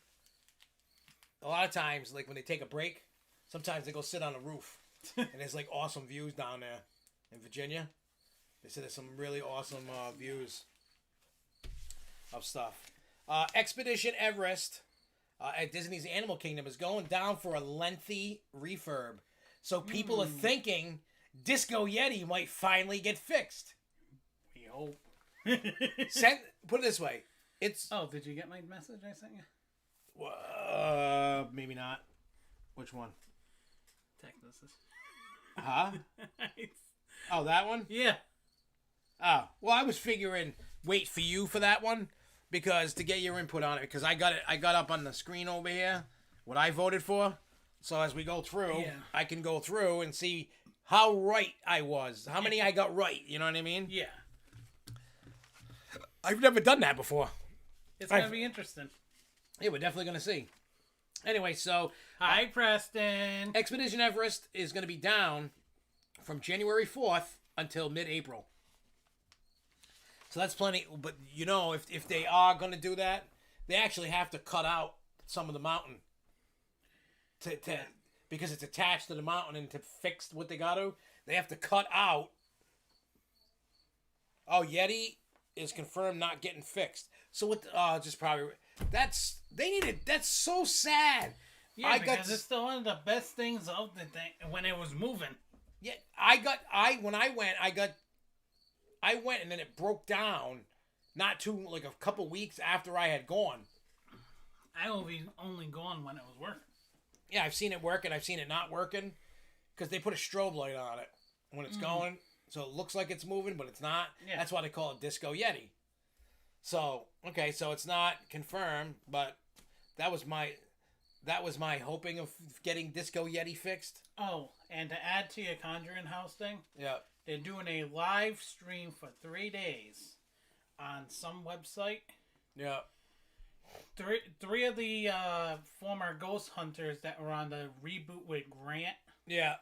a lot of times, like when they take a break, sometimes they go sit on the roof. And there's like awesome views down there in Virginia. They said there's some really awesome views of stuff. Expedition Everest at Disney's Animal Kingdom is going down for a lengthy refurb. So people are thinking Disco Yeti might finally get fixed. We hope. Put it this way. It's... Oh, did you get my message I sent you? Maybe not. Which one? Text message. Huh? Oh, that one? Yeah. Oh, well, I was figuring wait for you for that one because to get your input on it because I got up on the screen over here what I voted for. So as we go through, I can go through and see how right I was, how many I got right. You know what I mean? Yeah. I've never done that before. It's gonna be interesting. Yeah, we're definitely gonna see. Anyway, so hi, Preston. Expedition Everest is gonna be down from January 4th until mid-April. So that's plenty. But if they are gonna do that, they actually have to cut out some of the mountain. Because it's attached to the mountain and to fix what they got to, they have to cut out. Oh, Yeti is confirmed not getting fixed. So what? Just probably that's so sad. Yeah, because it's still one of the best things of the thing when it was moving. Yeah, when I went and then it broke down, not too like a couple weeks after I had gone. I only gone when it was working. Yeah, I've seen it working. I've seen it not working because they put a strobe light on it when it's going, so it looks like it's moving, but it's not. Yeah. That's why they call it Disco Yeti. So so it's not confirmed, but that was my hoping of getting Disco Yeti fixed. Oh, and to add to your Conjuring House thing, yeah, they're doing a live stream for 3 days on some website. Yeah. Three of the former ghost hunters that were on the reboot with Grant. Yeah.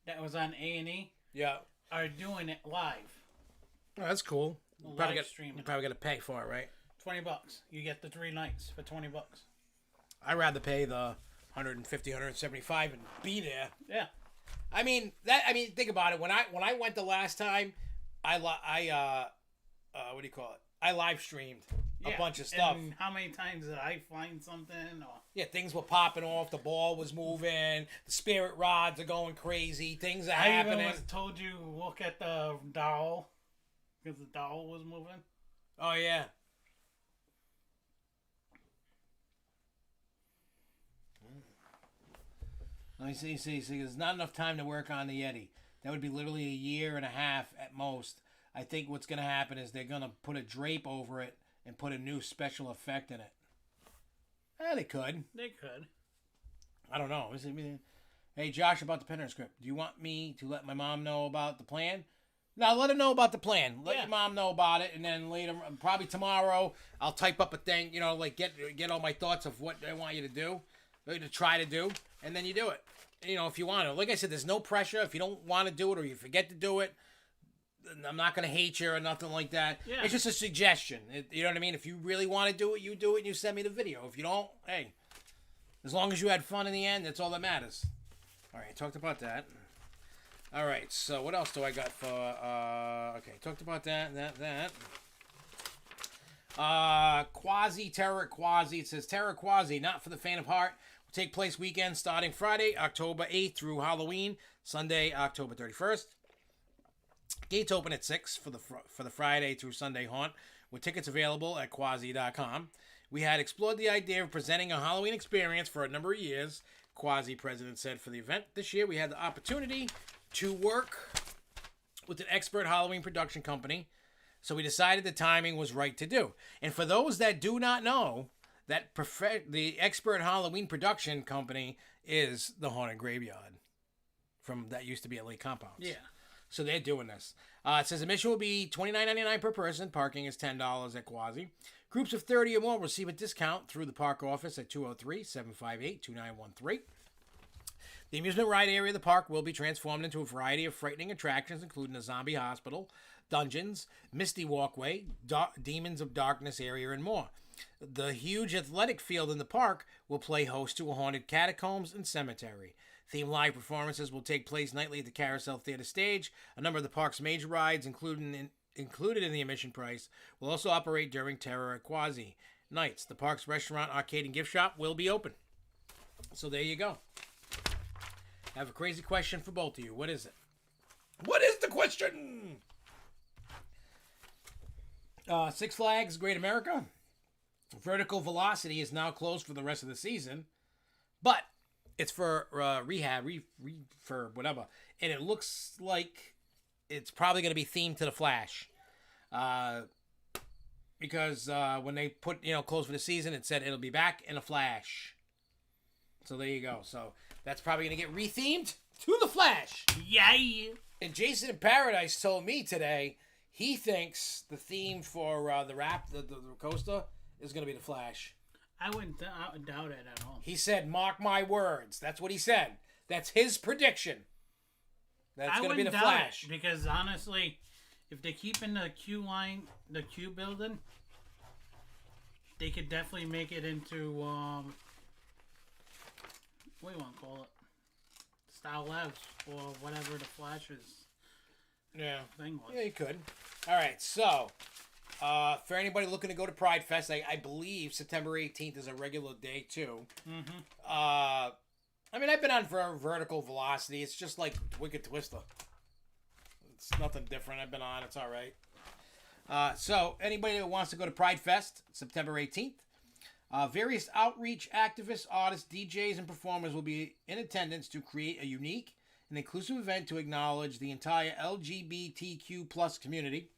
That was on A&E. Yeah. Are doing it live. Oh, that's cool. You probably got to pay for it, right? $20. You get the 3 nights for $20. I'd rather pay the $150, $175 and be there. Yeah. I mean, think about it. When I went the last time, I what do you call it? I live streamed a bunch of stuff. And how many times did I find something? Yeah, things were popping off. The ball was moving. The spirit rods are going crazy. Things are happening. I even told you look at the doll because the doll was moving. Oh yeah. I see. There's not enough time to work on the Yeti. That would be literally a year and a half at most. I think what's going to happen is they're going to put a drape over it and put a new special effect in it. They could. I don't know. Hey, Josh, about the Penhurst script. Do you want me to let my mom know about the plan? No, let her know about the plan. Let your mom know about it, and then later, probably tomorrow, I'll type up a thing, like get all my thoughts of what I want you to do, to try to do, and then you do it. If you want to. Like I said, there's no pressure. If you don't want to do it or you forget to do it, I'm not going to hate you or nothing like that. Yeah. It's just a suggestion. You know what I mean? If you really want to do it, you do it and you send me the video. If you don't, hey, as long as you had fun in the end, that's all that matters. All right, talked about that. All right, so what else do I got for? Okay, talked about that. Quasi Terror Quasi. It says Terror Quasi, not for the faint of heart. Will take place weekend starting Friday, October 8th through Halloween, Sunday, October 31st. Gates open at 6 for the Friday through Sunday haunt, with tickets available at quasi.com. We had explored the idea of presenting a Halloween experience for a number of years, Quasi president said for the event. This year we had the opportunity to work with an expert Halloween production company, so we decided the timing was right to do. And for those that do not know, the expert Halloween production company is the Haunted Graveyard that used to be at Lake Compounce. Yeah. So they're doing this. It says admission will be $29.99 per person. Parking is $10 at Quasi. Groups of 30 or more will receive a discount through the park office at 203-758-2913. The amusement ride area of the park will be transformed into a variety of frightening attractions, including a zombie hospital, dungeons, misty walkway, demons of darkness area, and more. The huge athletic field in the park will play host to a haunted catacombs and cemetery. Themed live performances will take place nightly at the Carousel Theater stage. A number of the park's major rides, included in the admission price, will also operate during Terror at Quasi nights. The park's restaurant, arcade, and gift shop will be open. So there you go. I have a crazy question for both of you. What is it? What is the question? Six Flags Great America. Vertical Velocity is now closed for the rest of the season, but it's for rehab, for whatever. And it looks like it's probably going to be themed to The Flash. Because when they put, close for the season, it said it'll be back in a Flash. So there you go. So that's probably going to get rethemed to The Flash. Yay! And Jason in Paradise told me today he thinks the theme for the coaster is going to be The Flash. I wouldn't doubt it at all. He said, mark my words. That's what he said. That's his prediction. That's going to be The Flash. Because honestly, if they keep in the Q line, the Q building, they could definitely make it into, what do you want to call it? Style Labs, or whatever the Flash's thing was. Yeah, you could. All right, so for anybody looking to go to Pride Fest, I believe September 18th is a regular day too. Mm-hmm. I mean, I've been on for Vertical Velocity. It's just like Wicked Twister. It's nothing different. I've been on. It's all right. So anybody that wants to go to Pride Fest, September 18th, various outreach activists, artists, DJs, and performers will be in attendance to create a unique and inclusive event to acknowledge the entire LGBTQ plus community.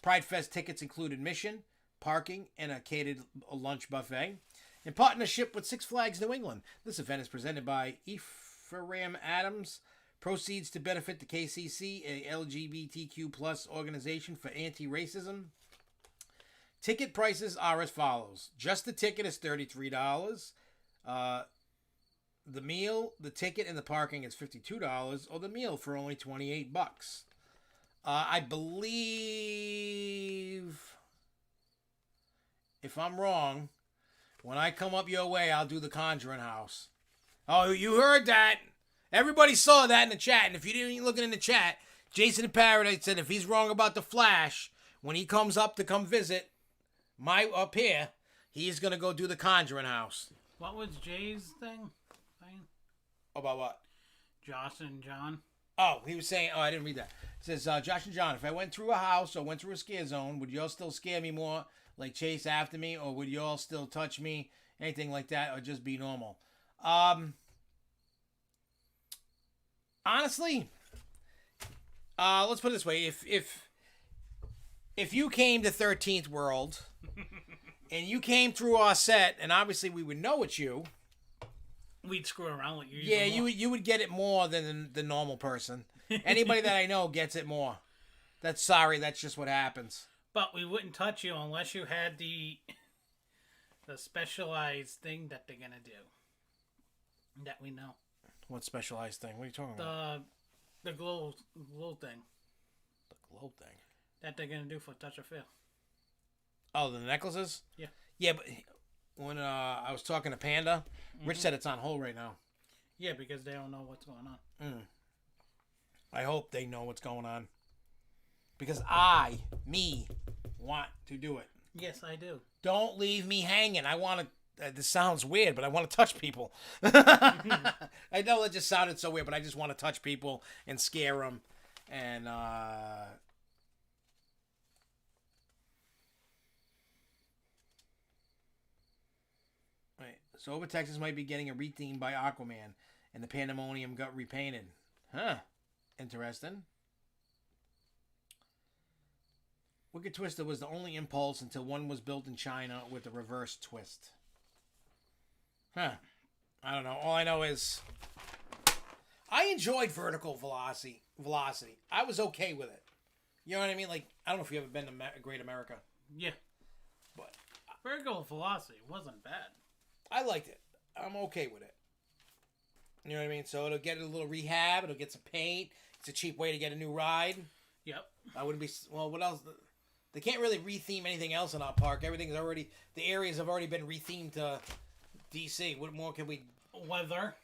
Pride Fest tickets include admission, parking, and a catered lunch buffet. In partnership with Six Flags New England, this event is presented by Ephraim Adams. Proceeds to benefit the KCC, a LGBTQ plus organization for anti-racism. Ticket prices are as follows. Just the ticket is $33. The meal, the ticket, and the parking is $52, or the meal for only $28. I believe, if I'm wrong, when I come up your way, I'll do the Conjuring House. Oh, you heard that. Everybody saw that in the chat. And if you didn't look in the chat, Jason in Paradise said if he's wrong about the Flash, when he comes up to come visit up here, he's going to go do the Conjuring House. What was Jay's thing? About what? Josh and John. Oh, he was saying, I didn't read that. It says, Josh and John, if I went through a house or went through a scare zone, would y'all still scare me more, like chase after me, or would y'all still touch me, anything like that, or just be normal? Honestly, let's put it this way. If you came to 13th World and you came through our set, and obviously we would know it's you, we'd screw around with you. Yeah, you would get it more than the normal person. Anybody that I know gets it more. That's just what happens. But we wouldn't touch you unless you had the specialized thing that they're gonna do. That we know. What specialized thing? What are you talking about? The glow thing. The glow thing? That they're gonna do for Touch or Feel. Oh, the necklaces? Yeah. Yeah, but when I was talking to Panda, Rich said it's on hold right now. Yeah, because they don't know what's going on. I hope they know what's going on. Because me, want to do it. Yes, I do. Don't leave me hanging. I want to... this sounds weird, but I want to touch people. I know it just sounded so weird, but I just want to touch people and scare them. And, Right. Sober Texas might be getting a retheme by Aquaman, and the Pandemonium got repainted. Huh. Interesting. Wicked Twister was the only impulse until one was built in China with a reverse twist. Huh. I don't know. All I know is I enjoyed Vertical Velocity. I was okay with it. You know what I mean? Like, I don't know if you've ever been to Great America. Yeah. But Vertical Velocity wasn't bad. I liked it. I'm okay with it. You know what I mean? So it'll get a little rehab. It'll get some paint. It's a cheap way to get a new ride. Yep. I wouldn't be... Well, what else? They can't really retheme anything else in our park. Everything's already... The areas have already been rethemed to DC. What more can we... Weather.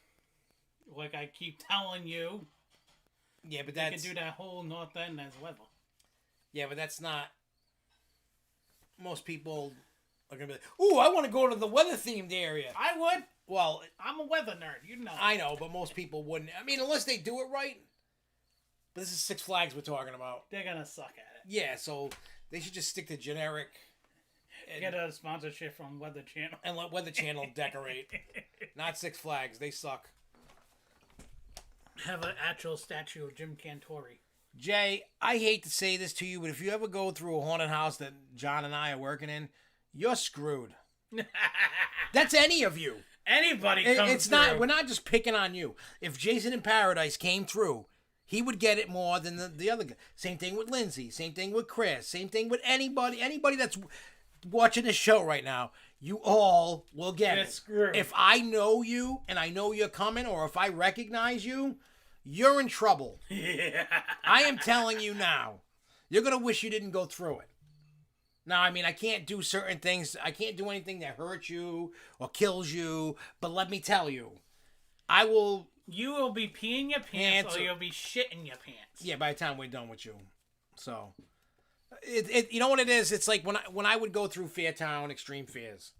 Like I keep telling you. Yeah, but You that's... can do that whole north end as weather. Yeah, but that's not... Most people are going to be like, ooh, I want to go to the weather-themed area. I would. Well... I'm a weather nerd, you know. I know, but most people wouldn't. I mean, unless they do it right. But this is Six Flags we're talking about. They're gonna suck at it. Yeah, so they should just stick to generic. And, Get a sponsorship from Weather Channel. and let Weather Channel decorate. Not Six Flags. They suck. Have an actual statue of Jim Cantori. Jay, I hate to say this to you, but if you ever go through a haunted house that John and I are working in, you're screwed. That's any of you. Anybody comes It's through. not. We're not just picking on you. If Jason in Paradise came through, he would get it more than the other guy. Same thing with Lindsay. Same thing with Chris. Same thing with anybody. Anybody that's watching this show right now, you all will get You're it. screwed. If I know you and I know you're coming, or if I recognize you, you're in trouble. Yeah. I am telling you now. You're gonna wish you didn't go through it. Now, I mean, I can't do certain things. I can't do anything that hurts you or kills you. But let me tell you, I will. You will be peeing your pants or you'll be shitting your pants. Yeah, by the time we're done with you. So, you know what it is? It's like when I would go through Fairtown Extreme Fears.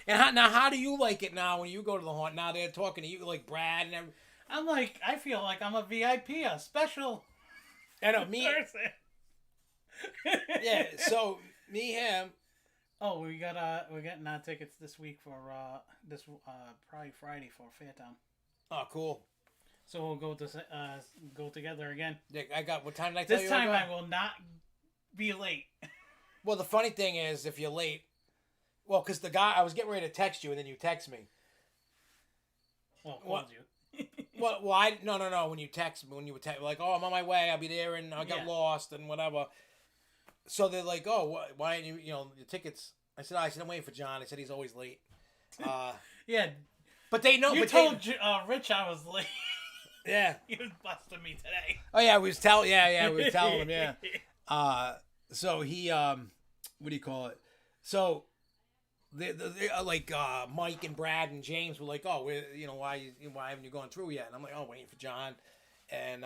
And how do you like it now when you go to the haunt? Now they're talking to you like Brad and everything. I feel like I'm a VIP, a special I know, me. person. Yeah, so me, him. Oh, we're getting our tickets this week for probably Friday for Fairtown. Oh, cool. So we'll go together again. Yeah, I got, what time did I tell you? This time I will not be late. Well, the funny thing is, if you're late, well, because the guy, I was getting ready to text you, and then you text me. Well, What? called you. Well, no. When you text me, when you would text, like, oh, I'm on my way, I'll be there, and I got lost, and whatever. So they're like, oh, why aren't you, your tickets? I said, I'm waiting for John. I said he's always late. Yeah. But they know. You but told Rich I was late. Yeah. He was busting me today. Oh yeah, we was telling him. Yeah. So he what do you call it? So they like Mike and Brad and James were like, oh, why haven't you gone through yet? And I'm like, oh, waiting for John, and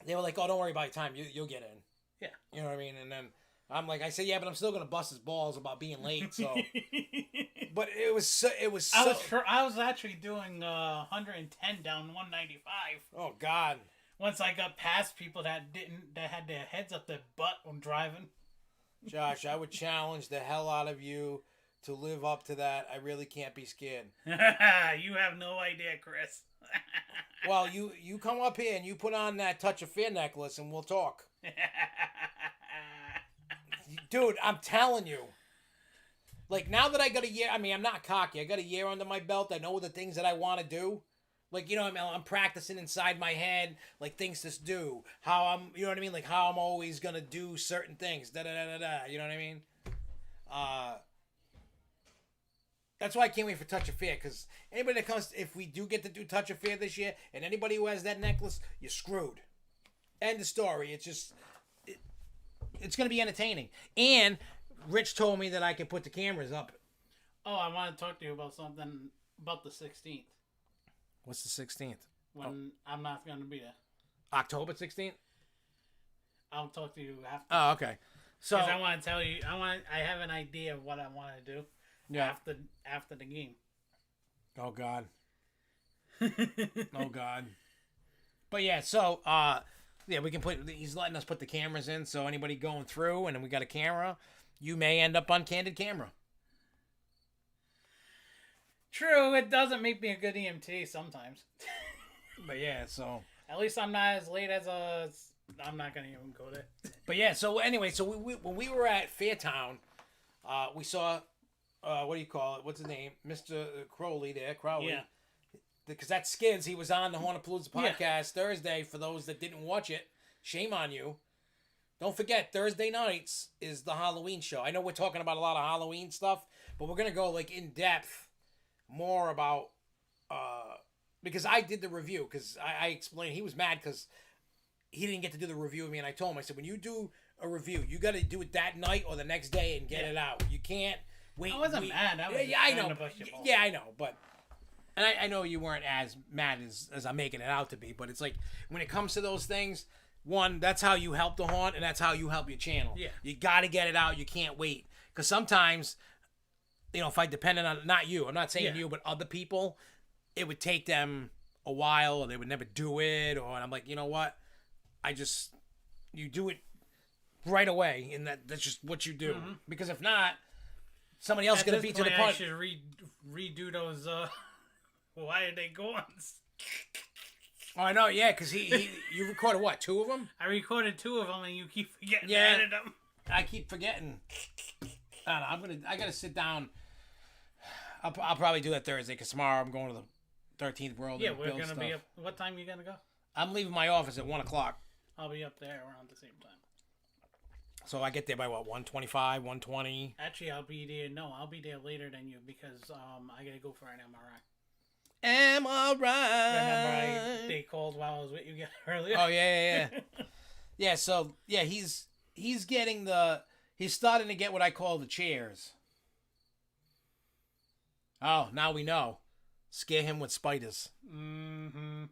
they were like, oh, don't worry about your time, you'll get in. Yeah. You know what I mean? And then I'm like, I said, yeah, but I'm still gonna bust his balls about being late. So, but it was so. I was actually doing 110 down 195. Oh God. Once I got past people that had their heads up their butt when driving. Josh, I would challenge the hell out of you to live up to that. I really can't be scared. You have no idea, Chris. Well, you come up here and you put on that Touch of Fear necklace and we'll talk. Dude, I'm telling you. Like, now that I got a year, I mean, I'm not cocky. I got a year under my belt. I know the things that I want to do. Like, I'm practicing inside my head, like, things to do. How I'm, you know what I mean? Like, how I'm always going to do certain things. Da-da-da-da-da. You know what I mean? That's why I can't wait for Touch of Fear, because anybody that comes, if we do get to do Touch of Fear this year, and anybody who has that necklace, you're screwed. End of story. It's just, it's going to be entertaining. And Rich told me that I can put the cameras up. Oh, I want to talk to you about something about the 16th. What's the 16th? When I'm not going to be there. October 16th? I'll talk to you after. Oh, okay. So Because I want to tell you, I have an idea of what I want to do. Yeah. After the game. Oh God. Oh God. But yeah, so yeah, we can he's letting us put the cameras in, so anybody going through and then we got a camera, you may end up on candid camera. True, it doesn't make me a good EMT sometimes. But yeah, so At least I'm not as late as I'm not gonna even go there. But yeah, so anyway, so we when we were at Fairtown, we saw what do you call it? What's his name? Mr. Crowley there, Crowley. Yeah. Because that's Skids. He was on the Hornapalooza podcast Thursday. For those that didn't watch it, shame on you. Don't forget, Thursday nights is the Halloween show. I know we're talking about a lot of Halloween stuff, but we're going to go like in depth more about, because I did the review, because I explained, he was mad because he didn't get to do the review with me, and I told him, I said, when you do a review, you got to do it that night or the next day and get it out. You can't wait. I wasn't mad. I was I know. Yeah, I know, but... And I know you weren't as mad as I'm making it out to be, but it's like, when it comes to those things, one, that's how you help the haunt, and that's how you help your channel. Yeah. You got to get it out. You can't wait. Because sometimes, you know, if I depended on, not you, I'm not saying you, but other people, it would take them a while, or they would never do it, or I'm like, you know what? You do it right away, and that's just what you do. Mm-hmm. Because if not, somebody else is going to beat to the punch. I should redo those, why are they going? Oh, I know, yeah, because you recorded what, 2 of them? I recorded 2 of them, and you keep forgetting to edit them. I keep forgetting. I don't know, I gotta sit down. I'll probably do that Thursday, because tomorrow I'm going to the 13th World. Yeah, we're gonna be up. What time are you gonna go? I'm leaving my office at 1 o'clock. I'll be up there around the same time. So I get there by what, 1:25, 1:20? Actually, I'll be there. No, I'll be there later than you because I gotta go for an MRI. MRI. Remember they called while I was with you earlier? Oh yeah. Yeah, so yeah, he's starting to get what I call the chairs. Oh, now we know. Scare him with spiders. Mm-hmm.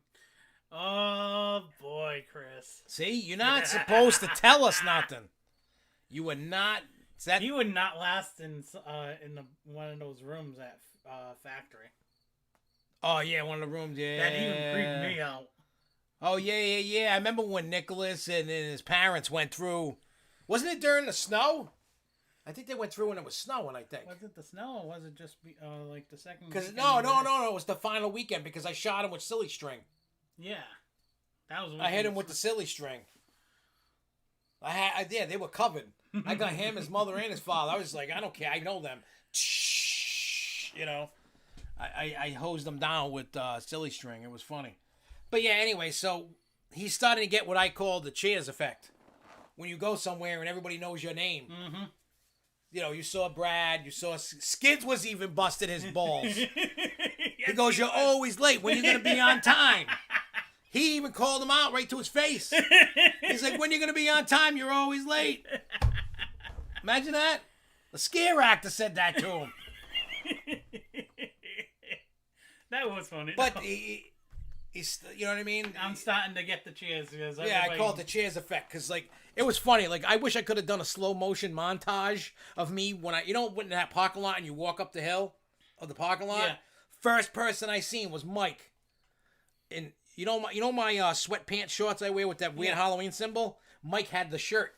Oh boy, Chris. See, you're not supposed to tell us nothing. You would not. He would not last in one of those rooms at factory. Oh yeah, one of the rooms. Yeah, that even creeped me out. Oh yeah. I remember when Nicholas and his parents went through. Wasn't it during the snow? I think they went through when it was snowing. I think. Was it the snow or was it just like the second? Because no, it was the final weekend because I shot him with silly string. Yeah, that was. I hit him with the silly string. They were covered. I got him, his mother, and his father. I was like, I don't care. I know them. You know, I hosed them down with silly string. It was funny. But yeah, anyway, so he's starting to get what I call the Cheers effect. When you go somewhere and everybody knows your name. Mm-hmm. You know, you saw Brad, you saw Skids was even busted his balls. Yes, he goes, "You're always late. When are you going to be on time?" He even called him out right to his face. He's like, "When are you going to be on time? You're always late." Imagine that. The scare actor said that to him. That was funny. But he's, you know what I mean? I'm starting to get the cheers. Because I call it the cheers effect because, like, it was funny. Like, I wish I could have done a slow motion montage of me when when in that parking lot and you walk up the hill of the parking lot. Yeah. First person I seen was Mike. And you know my sweatpants shorts I wear with that weird Halloween symbol? Mike had the shirt.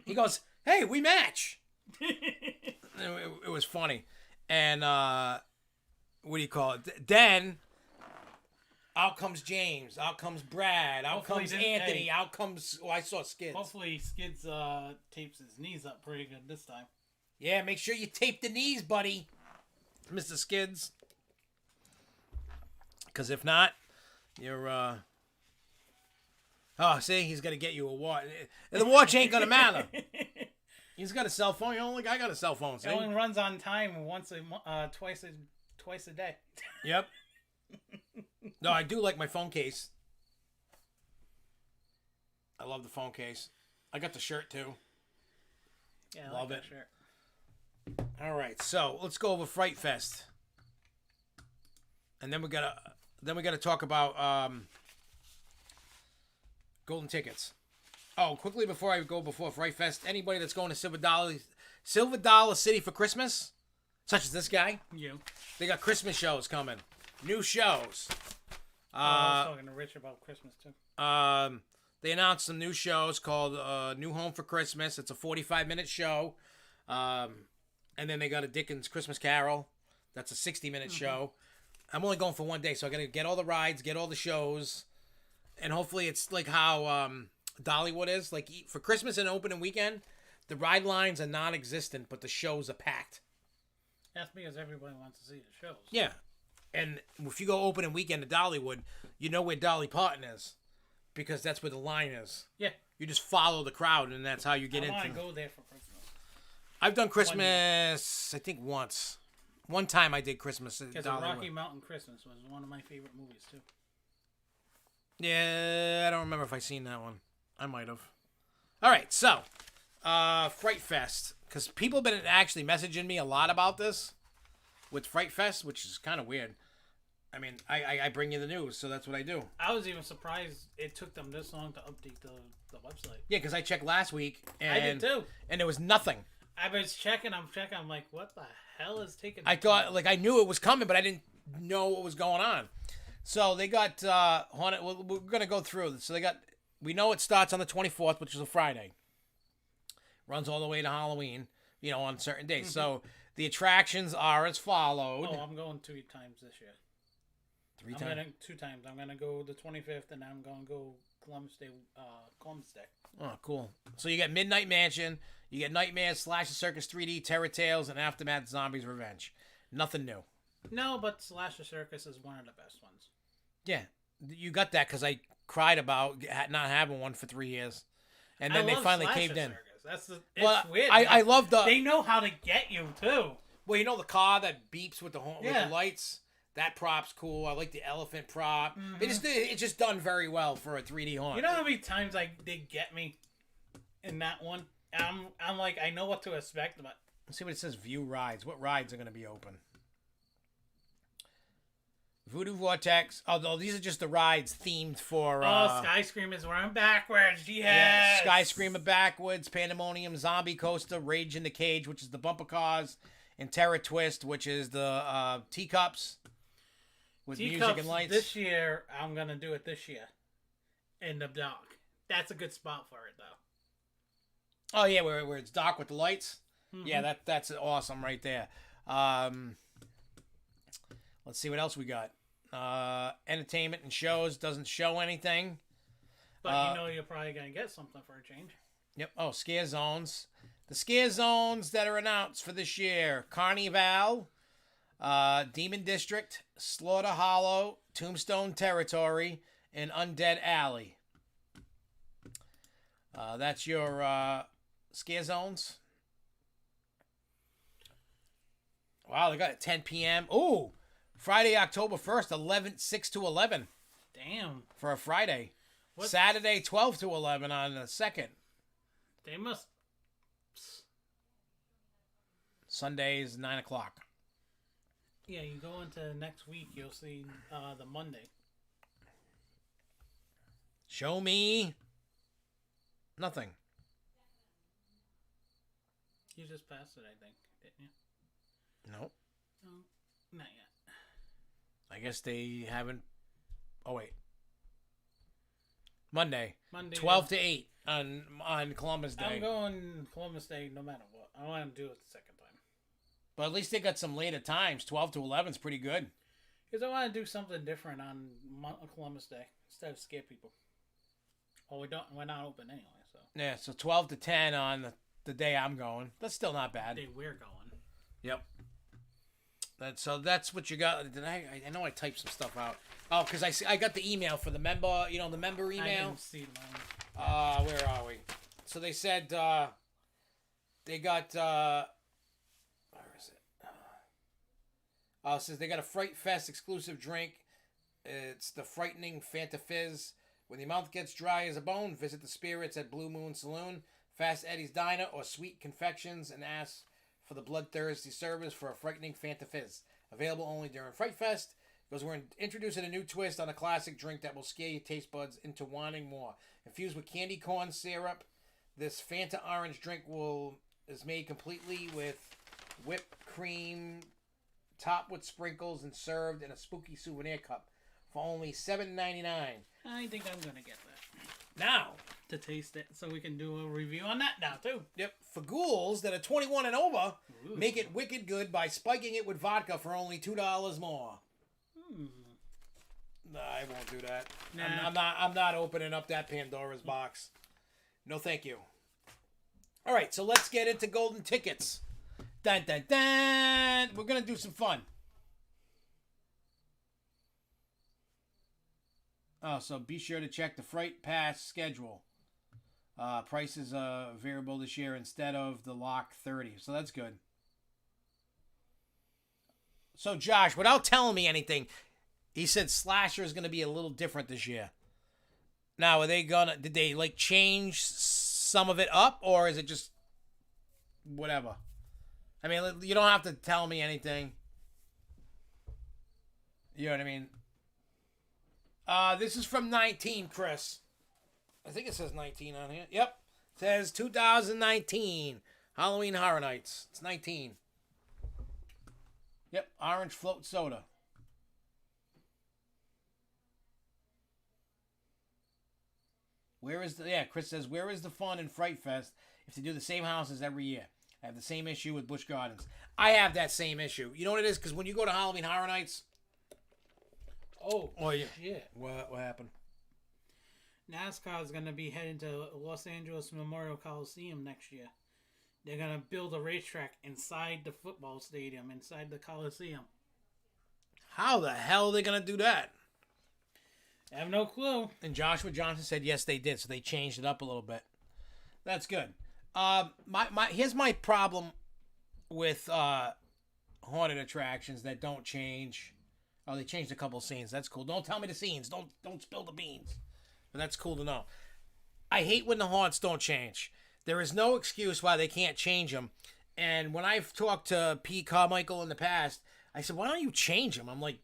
He goes, "Hey, we match." It was funny. And what do you call it? Then out comes James. Out comes Brad. Out comes Anthony. Out comes... I saw Skids. Hopefully Skids tapes his knees up pretty good this time. Yeah, make sure you tape the knees, buddy. Mr. Skids. Because if not, you're... Oh, see? He's going to get you a watch. The watch ain't going to matter. He's got a cell phone. The only guy got a cell phone. See? It only runs on time twice a day. Yep. No, I do like my phone case. I love the phone case. I got the shirt too. Yeah, I love like it. That shirt. All right, so let's go over Fright Fest, and then we gotta talk about golden tickets. Oh, quickly before Fright Fest, anybody that's going to Silver Dollar City for Christmas, such as this guy, You. they got Christmas shows coming. New shows. I was talking to Rich about Christmas too. They announced some new shows called New Home for Christmas. It's a 45-minute show. And then they got a Dickens Christmas Carol. That's a 60-minute show. I'm only going for one day, so I got to get all the rides, get all the shows. And hopefully it's like how Dollywood is. Like for Christmas and opening weekend, the ride lines are non-existent, but the shows are packed. That's because everybody wants to see the shows. Yeah. And if you go opening weekend to Dollywood, you know where Dolly Parton is. Because that's where the line is. Yeah. You just follow the crowd, and that's how you get into it. I want to go there for Christmas. I've done Christmas, I think, once. One time I did Christmas at Because Dollywood. Rocky Mountain Christmas was one of my favorite movies, too. Yeah, I don't remember if I seen that one. I might have. All right, so, Fright Fest. Because people have been actually messaging me a lot about this with Fright Fest, which is kind of weird. I mean, I bring you the news, so that's what I do. I was even surprised it took them this long to update the website. Yeah, because I checked last week. And, I did too. And there was nothing. I was checking, I'm like, what the hell is taking I thought, like, I knew it was coming, but I didn't know what was going on. So they got, Haunted, we're going to go through this. So they got, we know it starts on the 24th, which is a Friday. Runs all the way to Halloween, on certain days. So the attractions are as followed. Oh, I'm going 2 times this year. 3 times? 2 times. I'm going to go the 25th, and I'm going to go Columbus Day. Oh, cool. So you got Midnight Mansion, you get Nightmares, Slasher Circus 3D, Terror Tales, and Aftermath Zombies Revenge. Nothing new. No, but Slasher Circus is one of the best ones. Yeah, you got that because I cried about not having one for 3 years. And then they finally caved in. It's weird. I love the... They know how to get you, too. Well, the car that beeps with the lights? That prop's cool. I like the elephant prop. Mm-hmm. It's just done very well for a 3D haunt. You know how many times they get me in that one? I'm like, I know what to expect, but... Let's see what it says, view rides. What rides are going to be open? Voodoo Vortex. Oh, these are just the rides themed for... Skyscream is running backwards. Yes! Yeah, Skyscreamer backwards, Pandemonium, Zombie Coaster, Rage in the Cage, which is the bumper cars, and Terror Twist, which is the teacups with music and lights. This year, I'm going to do it this year. In the dock. That's a good spot for it, though. Oh, yeah, where it's dark with the lights? Mm-hmm. Yeah, that's awesome right there. Let's see what else we got. Entertainment and shows doesn't show anything. But you're probably going to get something for a change. Yep. Oh, Scare Zones. The Scare Zones that are announced for this year. Carnival, Demon District, Slaughter Hollow, Tombstone Territory, and Undead Alley. That's your Scare Zones. Wow, they got it 10 p.m. Ooh, Friday, October 1st, 6 to 11. Damn. For a Friday. Saturday, 12 to 11 on the 2nd. They must... Sundays, 9 o'clock. Yeah, you go into next week, you'll see the Monday. Show me nothing. You just passed it, I think, didn't you? Nope. No, not yet. I guess they haven't... Oh, wait. Monday 12 to 8 on Columbus Day. I'm going Columbus Day no matter what. I want to do it the second time. But at least they got some later times. 12 to 11 is pretty good. Because I want to do something different on Columbus Day instead of scare people. Well, we're not open anyway, so. Yeah, so 12 to 10 on the day I'm going. That's still not bad. The day we're going. Yep. So that's what you got. I know I typed some stuff out. Oh, because I got the email for the member, the member email. I didn't see mine. Where are we? So they said they got, where is it? It says they got a Fright Fest exclusive drink. It's the frightening Fanta Fizz. When your mouth gets dry as a bone, visit the spirits at Blue Moon Saloon, Fast Eddie's Diner, or Sweet Confections and ask for the bloodthirsty servers for a frightening Fanta Fizz. Available only during Fright Fest. Because we're introducing a new twist on a classic drink that will scare your taste buds into wanting more. Infused with candy corn syrup, this Fanta orange drink is made completely with whipped cream, topped with sprinkles, and served in a spooky souvenir cup for only $7.99. I think I'm gonna get that Now, to taste it, so we can do a review on that now too. yep, for ghouls that are 21 and over, Ooh. make it wicked good by spiking it with vodka for only $2 more. Nah, I won't do that. Nah. I'm not opening up that Pandora's box. No, thank you. All right, so let's get into golden tickets. Dun dun dun. We're gonna do some fun. Oh, so be sure to check the Fright Pass schedule. Prices are variable this year instead of the lock 30. So that's good. So Josh, without telling me anything, he said Slasher is going to be a little different this year. Now, did they like change some of it up, or is it just whatever? I mean, you don't have to tell me anything. You know what I mean? This is from 19, Chris. I think it says 19 on here. Yep. It says 2019 Halloween Horror Nights. It's 19. Yep. Orange float soda. Chris says, where is the fun in Fright Fest if they do the same houses every year? I have the same issue with Busch Gardens. I have that same issue. You know what it is? Because when you go to Halloween Horror Nights... Oh yeah. What happened? NASCAR is going to be heading to Los Angeles Memorial Coliseum next year. They're going to build a racetrack inside the football stadium, inside the Coliseum. How the hell are they going to do that? I have no clue. And Joshua Johnson said yes, they did. So they changed it up a little bit. That's good. Here's my problem with haunted attractions that don't change. Oh, they changed a couple scenes. That's cool. Don't tell me the scenes. Don't spill the beans. But that's cool to know. I hate when the haunts don't change. There is no excuse why they can't change them. And when I've talked to P. Carmichael in the past, I said, why don't you change them? I'm like,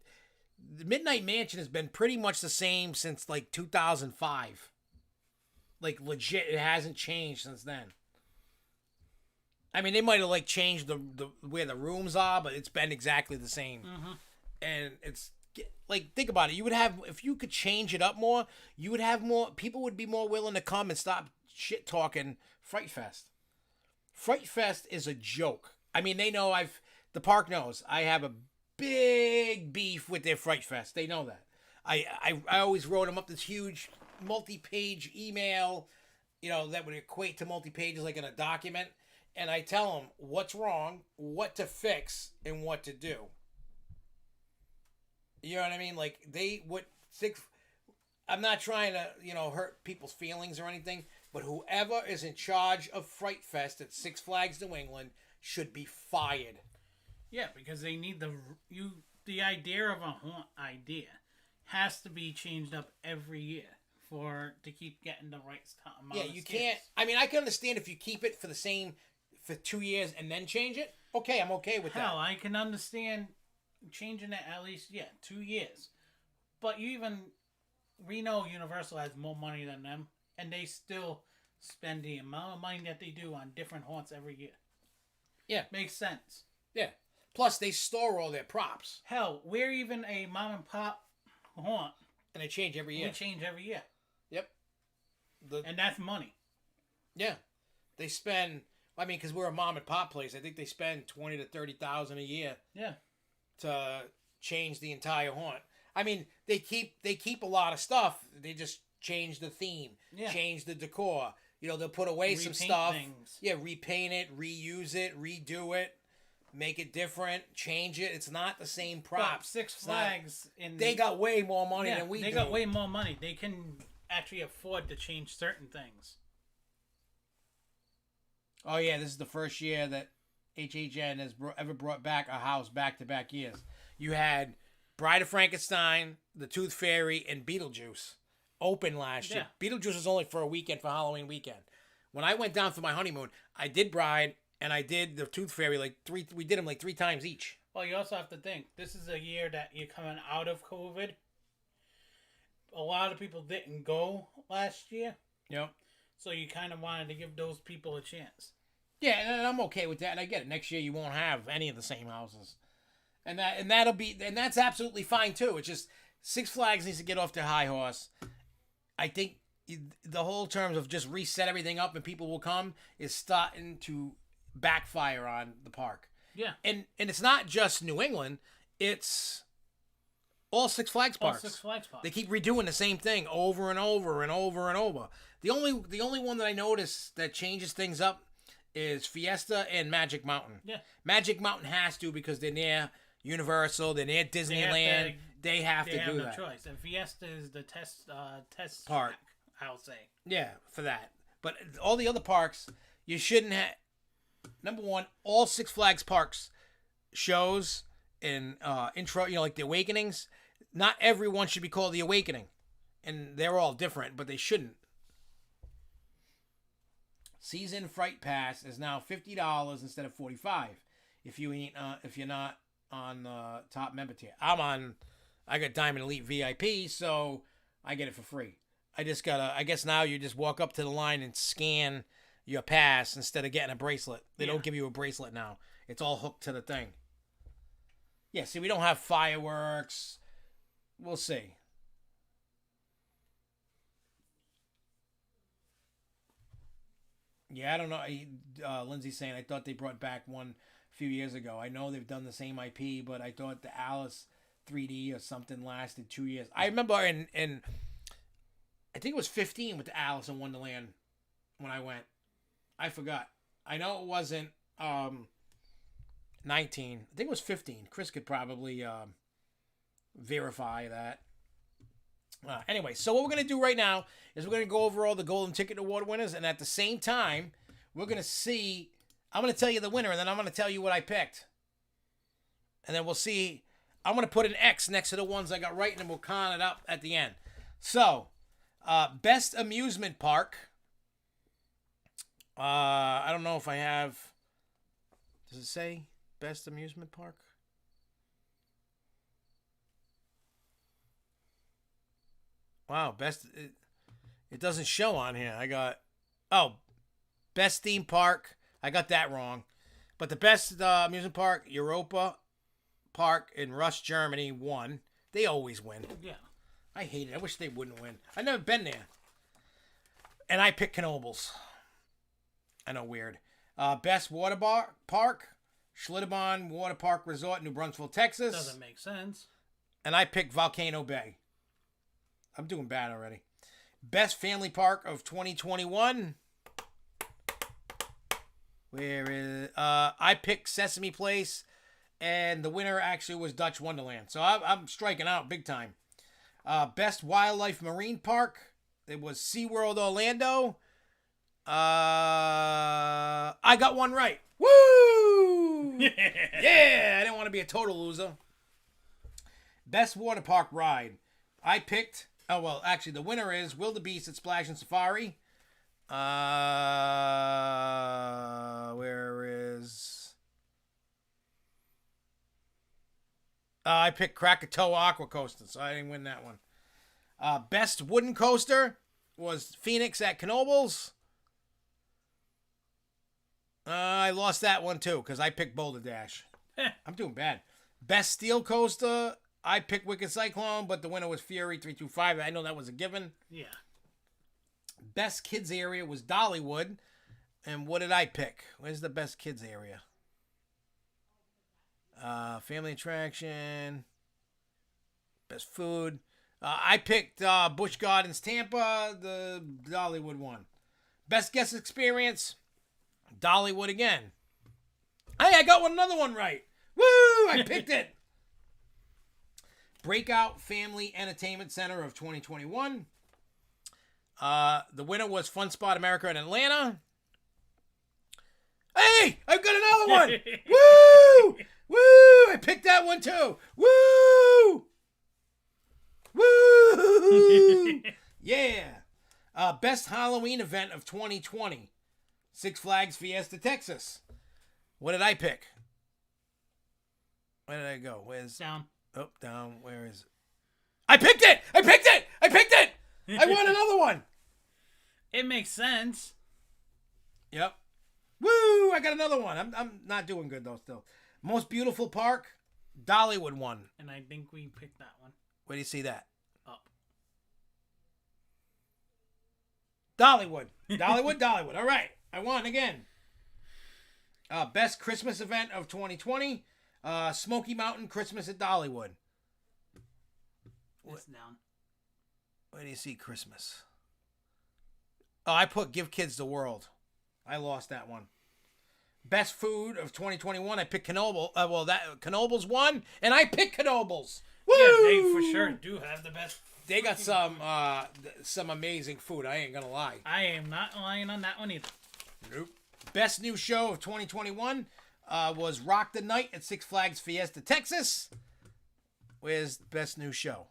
the Midnight Mansion has been pretty much the same since like 2005. Like legit, it hasn't changed since then. I mean, they might have like changed the where the rooms are, but it's been exactly the same. Mm-hmm. And it's like, think about it. You would have, if you could change it up more, you would have more people would be more willing to come and stop shit talking Fright Fest. Fright Fest is a joke. I mean, they know the park knows I have a big beef with their Fright Fest. They know that. I always wrote them up this huge multi-page email, that would equate to multi-pages like in a document. And I tell them what's wrong, what to fix, and what to do. You know what I mean? Like, I'm not trying to, hurt people's feelings or anything, but whoever is in charge of Fright Fest at Six Flags New England should be fired. Yeah, because they need the idea of a haunt idea has to be changed up every year to keep getting the right amount. Yeah, you can't. I mean, I can understand if you keep it for 2 years and then change it. Okay, I'm okay with that. Hell, I can understand changing it at least 2 years. But we know Universal has more money than them, and they still spend the amount of money that they do on different haunts every year. Yeah. Makes sense. Yeah. Plus, they store all their props. Hell, we're even a mom and pop haunt. And they change every year. Yep. And that's money. Yeah. They spend, because we're a mom and pop place, I think they spend $20,000 to $30,000 a year. Yeah. To change the entire haunt. I mean, they keep a lot of stuff. They just change the theme, change the decor. They'll put away some stuff. Things. Yeah, repaint it, reuse it, redo it, make it different, change it. It's not the same props. But Six Flags they got way more money than we do. They got way more money. They can actually afford to change certain things. Oh yeah, this is the first year that HHN has ever brought back a house back-to-back years. You had Bride of Frankenstein, The Tooth Fairy, and Beetlejuice open last year. Beetlejuice was only for a weekend, for Halloween weekend. When I went down for my honeymoon, I did Bride and I did the Tooth Fairy like three. We did them like 3 times each. Well, you also have to think, this is a year that you're coming out of COVID. A lot of people didn't go last year. Yep. So you kind of wanted to give those people a chance. Yeah, and I'm okay with that, and I get it. Next year you won't have any of the same houses, and that's absolutely fine too. It's just Six Flags needs to get off their high horse. I think the whole terms of just reset everything up and people will come is starting to backfire on the park. Yeah. And it's not just New England, it's all Six Flags parks. All Six Flags parks. They keep redoing the same thing over and over and over and over. The only one that I notice that changes things up is Fiesta and Magic Mountain. Yeah. Magic Mountain has to because they're near Universal, they're near Disneyland. They have to do no that. choice. And Fiesta is the test Park. track, I'll say. Yeah, for that. But all the other parks, you shouldn't have. Number one, all Six Flags parks shows and intro, like the Awakenings. Not everyone should be called the Awakening, and they're all different, but they shouldn't. Season Fright Pass is now $50 instead of $45 if you're not on the top member tier. I got Diamond Elite VIP, so I get it for free. I guess now you just walk up to the line and scan your pass instead of getting a bracelet. They don't give you a bracelet now. It's all hooked to the thing. Yeah, see, we don't have fireworks. We'll see. Yeah, I don't know. Lindsay's saying, I thought they brought back one a few years ago. I know they've done the same IP, but I thought the Alice 3D or something lasted 2 years. I remember in I think it was 15 with the Alice in Wonderland when I went. I forgot. I know it wasn't 19. I think it was 15. Chris could probably verify that. Anyway, so what we're going to do right now is we're going to go over all the Golden Ticket Award winners, and at the same time, we're going to see, I'm going to tell you the winner, and then I'm going to tell you what I picked. And then we'll see, I'm going to put an X next to the ones I got right, and then we'll count it up at the end. So, best amusement park. I don't know if I have, does it say best amusement park? Wow, it doesn't show on here. I got, best theme park. I got that wrong. But the best amusement park, Europa Park in Rush, Germany, won. They always win. Yeah. I hate it. I wish they wouldn't win. I've never been there. And I picked Knoebels. I know, weird. Best water park, Schlitterbahn Water Park Resort, New Brunswick, Texas. Doesn't make sense. And I picked Volcano Bay. I'm doing bad already. Best family park of 2021. Where is I picked Sesame Place, and the winner actually was Dutch Wonderland. So I'm striking out big time. Best wildlife marine park. It was SeaWorld Orlando. I got one right. Woo! Yeah, I didn't want to be a total loser. Best water park ride. I picked. Oh, well, actually, the winner is Wildebeest at Splash and Safari. Where is... I picked Krakatoa Aqua Coaster, so I didn't win that one. Best wooden coaster was Phoenix at Knoebels. I lost that one, too, because I picked Boulder Dash. I'm doing bad. Best steel coaster... I picked Wicked Cyclone, but the winner was Fury 325. I know that was a given. Yeah. Best kids area was Dollywood. And what did I pick? Where's the best kids area? Family attraction. Best food. I picked Busch Gardens Tampa, the Dollywood one. Best guest experience, Dollywood again. Hey, I got another one right. Woo! I picked it. Breakout Family Entertainment Center of 2021. The winner was Fun Spot America in Atlanta. Hey, I've got another one. Woo! Woo! I picked that one too. Woo! Woo! Yeah. Best Halloween event of 2020. Six Flags Fiesta, Texas. What did I pick? Where did I go? Where's Down. Oh, down. Where is it? I picked it! I picked it! I picked it! I won another one. It makes sense. Yep. Woo! I got another one. I'm not doing good though. Still, most beautiful park, Dollywood won. And I think we picked that one. Where do you see that? Up. Dollywood. Dollywood. All right. I won again. Best Christmas event of 2020. Smoky Mountain Christmas at Dollywood. It's down. Where do you see Christmas? Oh, I put Give Kids the World. I lost that one. Best food of 2021. I picked Knoebel. Knoebels won, and I picked Knoebels. Woo! Yeah, they for sure do have the best. They got some amazing food. I ain't gonna lie. I am not lying on that one either. Nope. Best new show of 2021 was Rock the Night at Six Flags Fiesta, Texas. Where's best new show?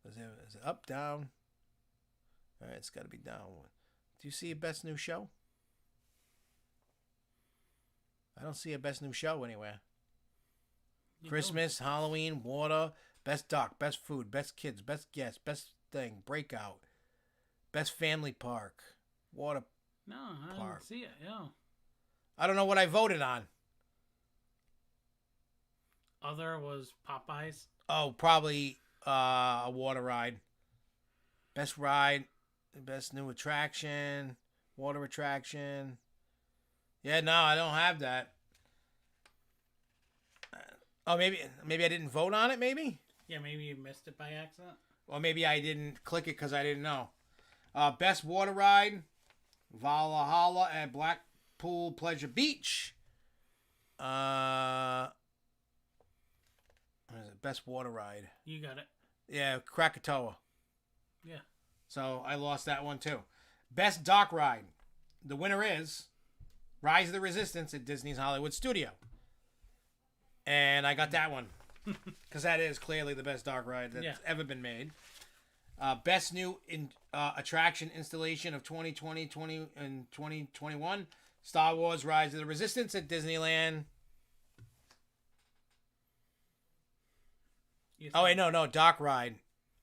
Is it up, down? All right, it's got to be down. Do you see a best new show? I don't see a best new show anywhere. Christmas, Halloween, water, best doc, best food, best kids, best guests, best thing, breakout, best family park, water No, I park. didn't see it. Yeah. I don't know what I voted on. Other was Popeyes. Oh, probably a water ride. Best ride, best new attraction, water attraction. Yeah, no, I don't have that. Oh, maybe I didn't vote on it, maybe? Yeah, maybe you missed it by accident. Or maybe I didn't click it because I didn't know. Best water ride, Valhalla at Blackpool Pleasure Beach. What is it? Best water ride. You got it. Yeah, Krakatoa. Yeah. So I lost that one too. Best dock ride. The winner is Rise of the Resistance at Disney's Hollywood Studio. And I got that one. Because that is clearly the best dock ride that's ever been made. Best new attraction installation of 2020 and 2021. Star Wars Rise of the Resistance at Disneyland. Oh, wait, no, dock ride.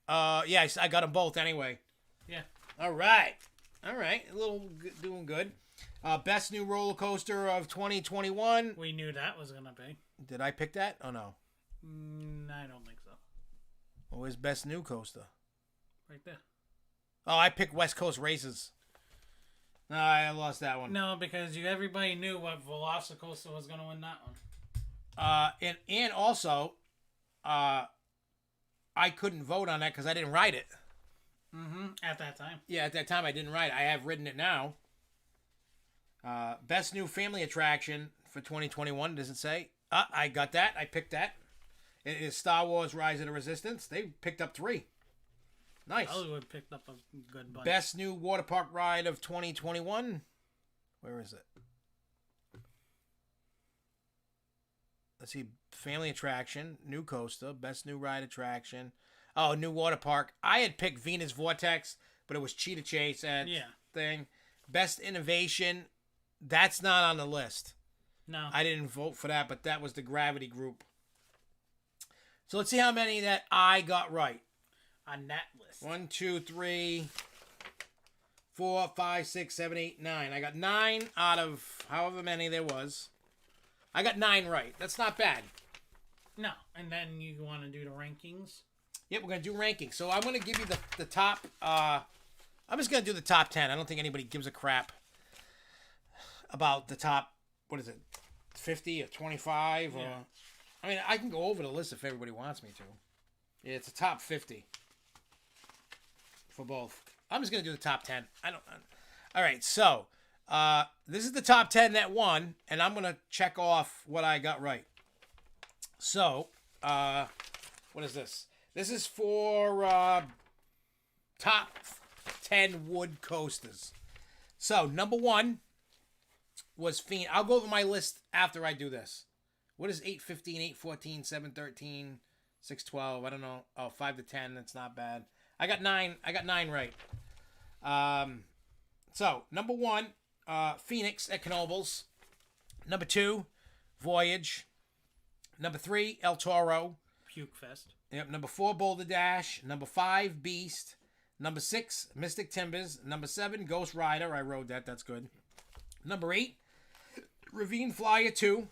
Yeah, I got them both anyway. Yeah. All right. Doing good. Best new roller coaster of 2021. We knew that was going to be. Did I pick that? Oh, no. I don't think so. What was best new coaster? Right there. Oh, I picked West Coast Races. No, I lost that one. No, because everybody knew what Velocicoaster was going to win that one. And also, I couldn't vote on that because I didn't write it. At that time. Yeah, at that time I didn't write it. I have written it now. Best new family attraction for 2021. Does it say? I got that. I picked that. It is Star Wars Rise of the Resistance. They picked up 3. Nice. Hollywood picked up a good bunch. Best new water park ride of 2021. Where is it? Let's see. Family attraction. New coaster. Best new ride attraction. Oh, new water park. I had picked Venus Vortex, but it was Cheetah Chase at thing. Best innovation. That's not on the list. No. I didn't vote for that, but that was the Gravity Group. So let's see how many that I got right. On that list. 1, 2, 3, 4, 5, 6, 7, 8, 9. I got 9 out of however many there was. I got 9 right. That's not bad. No. And then you want to do the rankings? Yep, we're going to do rankings. So I'm going to give you the top. I'm just going to do the top 10. I don't think anybody gives a crap about the top, what is it, 50 or 25? Yeah. Or, I mean, I can go over the list if everybody wants me to. Yeah, it's a top 50 for both. I'm just going to do the top 10. All right, so this is the top 10 that won, and I'm going to check off what I got right. So, what is this? This is for top 10 wood coasters. So, number 1 was Fiend. I'll go over my list after I do this. What is 815, 814, 713, 612? I don't know. Oh, 5 to 10. That's not bad. I got 9 right. So, number 1, Phoenix at Knoebels. Number 2, Voyage. Number 3, El Toro. Puke Fest. Yep. Number 4, Boulder Dash. Number 5, Beast. Number 6, Mystic Timbers. Number 7, Ghost Rider. I rode that. That's good. Number 8, Ravine Flyer 2.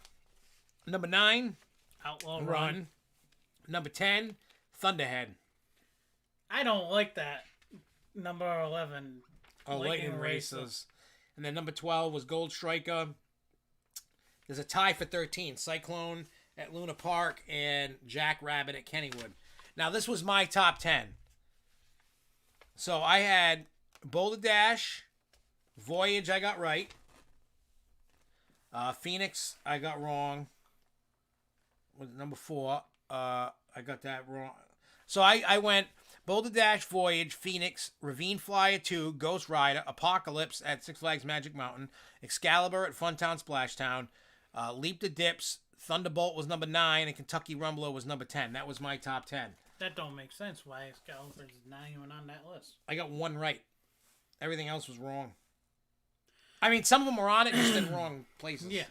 Number 9, Outlaw Run. Run. Number 10, Thunderhead. I don't like that. Number 11. Oh, Lightning Racers. And then number 12 was Gold Striker. There's a tie for 13. Cyclone at Luna Park and Jackrabbit at Kennywood. Now, this was my top 10. So I had Boulder Dash, Voyage I got right. Phoenix I got wrong. Was number 4. I got that wrong. So I went Boulder Dash, Voyage, Phoenix, Ravine Flyer 2, Ghost Rider, Apocalypse at Six Flags Magic Mountain, Excalibur at Funtown Splashtown, Leap the Dips, Thunderbolt was number 9, and Kentucky Rumbler was number 10. That was my top 10. That don't make sense. Why Excalibur is not even on that list? I got one right. Everything else was wrong. I mean, some of them were on it, just in wrong places. Yeah.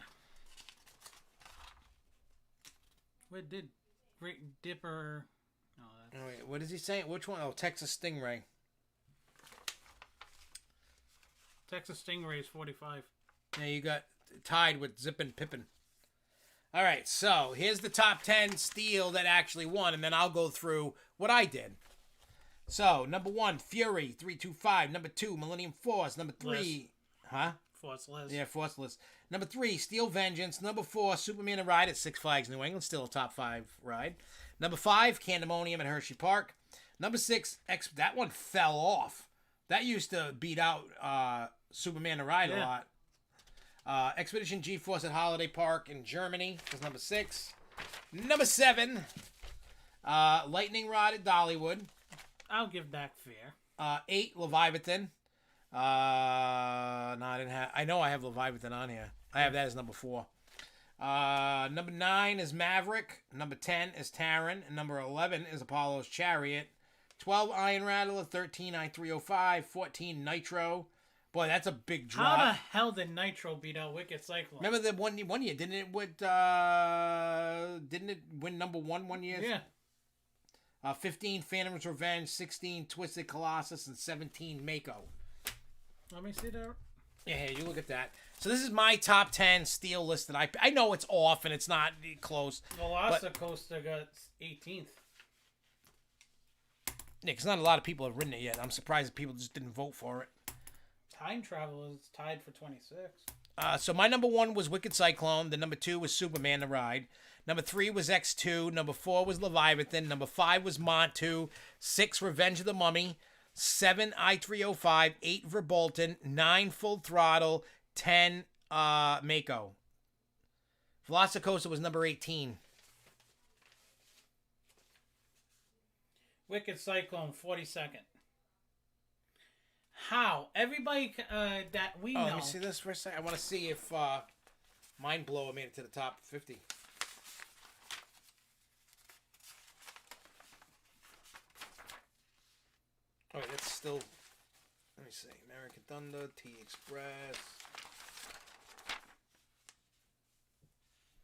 Where did Great Dipper... Oh, that's... Oh, wait, what is he saying? Which one? Oh, Texas Stingray. Texas Stingray is 45. Yeah, you got tied with Zippin' Pippin. All right, so here's the top 10 steel that actually won, and then I'll go through what I did. So, number 1, Fury, 325. Number 2, Millennium Force. Number 3... Liz. Huh? Forceless. Yeah, Forceless. Number 3, Steel Vengeance. Number 4, Superman and Ride at Six Flags New England. Still a top 5 ride. Number 5, Candemonium at Hershey Park. Number 6, that one fell off. That used to beat out Superman and Ride a lot. Expedition G-Force at Holiday Park in Germany was number 6. Number 7, Lightning Rod at Dollywood. I'll give that fair. 8, Leviathan. No, I didn't have. I know I have Leviathan on here. I have that as number 4. Number 9 is Maverick. Number 10 is Taran. And number 11 is Apollo's Chariot. 12, Iron Rattler. 13, I-305. 14, Nitro. Boy, that's a big drop. How the hell did Nitro beat out Wicked Cyclone? Remember the one year? Didn't it win number 1 one year? Yeah. 15, Phantom's Revenge. 16, Twisted Colossus. And 17, Mako. Let me see that. Yeah, here, you look at that. So this is my top 10 steel list that I know it's off and it's not close. Velocicoaster got 18th. Yeah, because not a lot of people have ridden it yet. I'm surprised that people just didn't vote for it. Time Travel is tied for 26. So my number 1 was Wicked Cyclone. The number 2 was Superman the Ride. Number 3 was X2. Number 4 was Leviathan. Number 5 was Montu. 6, Revenge of the Mummy. 7, I-305. 8, Verbolten. 9, Full Throttle. 10, Mako. Velocicoaster was number 18. Wicked Cyclone, 42nd. How? Everybody that we know... Let me see this for a second. I want to see if Mind Blower made it to the top 50. Oh, wait, that's still... Let me see. American Thunder, T-Express...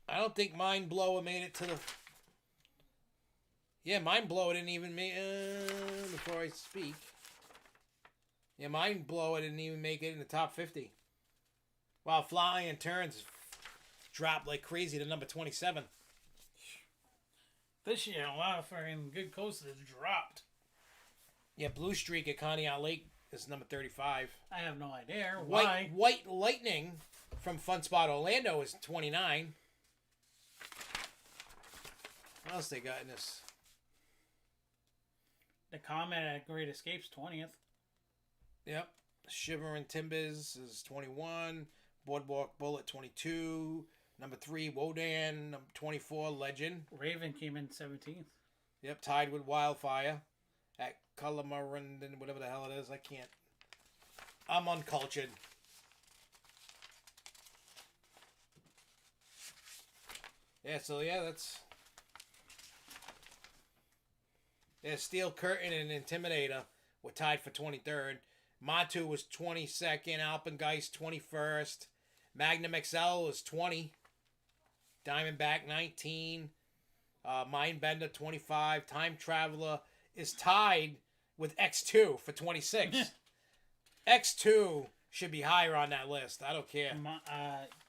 I don't think Mind Blower made it to the... Yeah, Mind Blower didn't even make... before I speak... Yeah, Mind Blower didn't even make it in the top 50. Wow, Flying Turns dropped like crazy to number 27. This year, a lot of fucking good coasters dropped. Yeah, Blue Streak at Conneaut Lake is number 35. I have no idea why. White Lightning from Fun Spot Orlando is 29. What else they got in this? The Comet at Great Escapes, 20th. Yep. Shiver and Timbers is 21. Boardwalk Bullet, 22. Number 3, Wodan. Number 24, Legend. Raven came in 17th. Yep, tied with Wildfire. At Colomarundin, whatever the hell it is. I can't. I'm uncultured. Yeah, so yeah, that's... Yeah, Steel Curtain and Intimidator were tied for 23rd. Matu was 22nd. Alpengeist 21st. Magnum XL is 20. Diamondback 19. Mindbender 25. Time Traveler is tied with X2 for 26. X2 should be higher on that list. I don't care.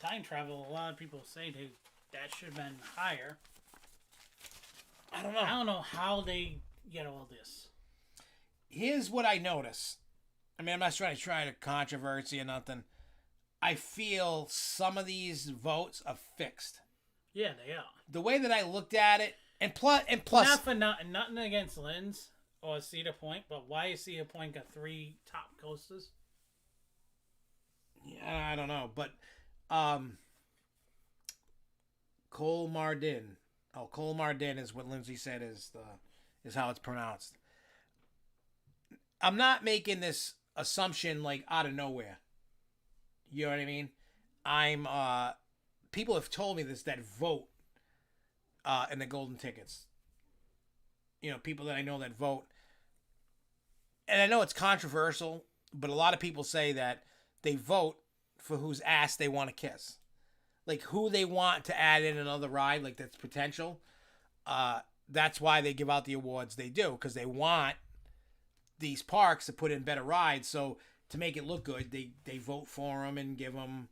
Time Travel, a lot of people say that should have been higher. I don't know. I don't know how they get all this. Here's what I notice. I mean, I'm not trying to try to controversy or nothing. I feel some of these votes are fixed. Yeah, they are. The way that I looked at it, and plus, not for nothing against Lynn's or Cedar Point, but why is Cedar Point got 3 top coasters? Yeah, I don't know, but Cole Mardin. Oh, Cole Mardin is what Lindsay said is how it's pronounced. I'm not making this assumption like out of nowhere. You know what I mean? People have told me this that vote in the golden tickets. You know, people that I know that vote. And I know it's controversial, but a lot of people say that they vote for whose ass they want to kiss. Like who they want to add in another ride, like that's potential. That's why they give out the awards they do, because they want these parks to put in better rides. So to make it look good, they vote for them and give them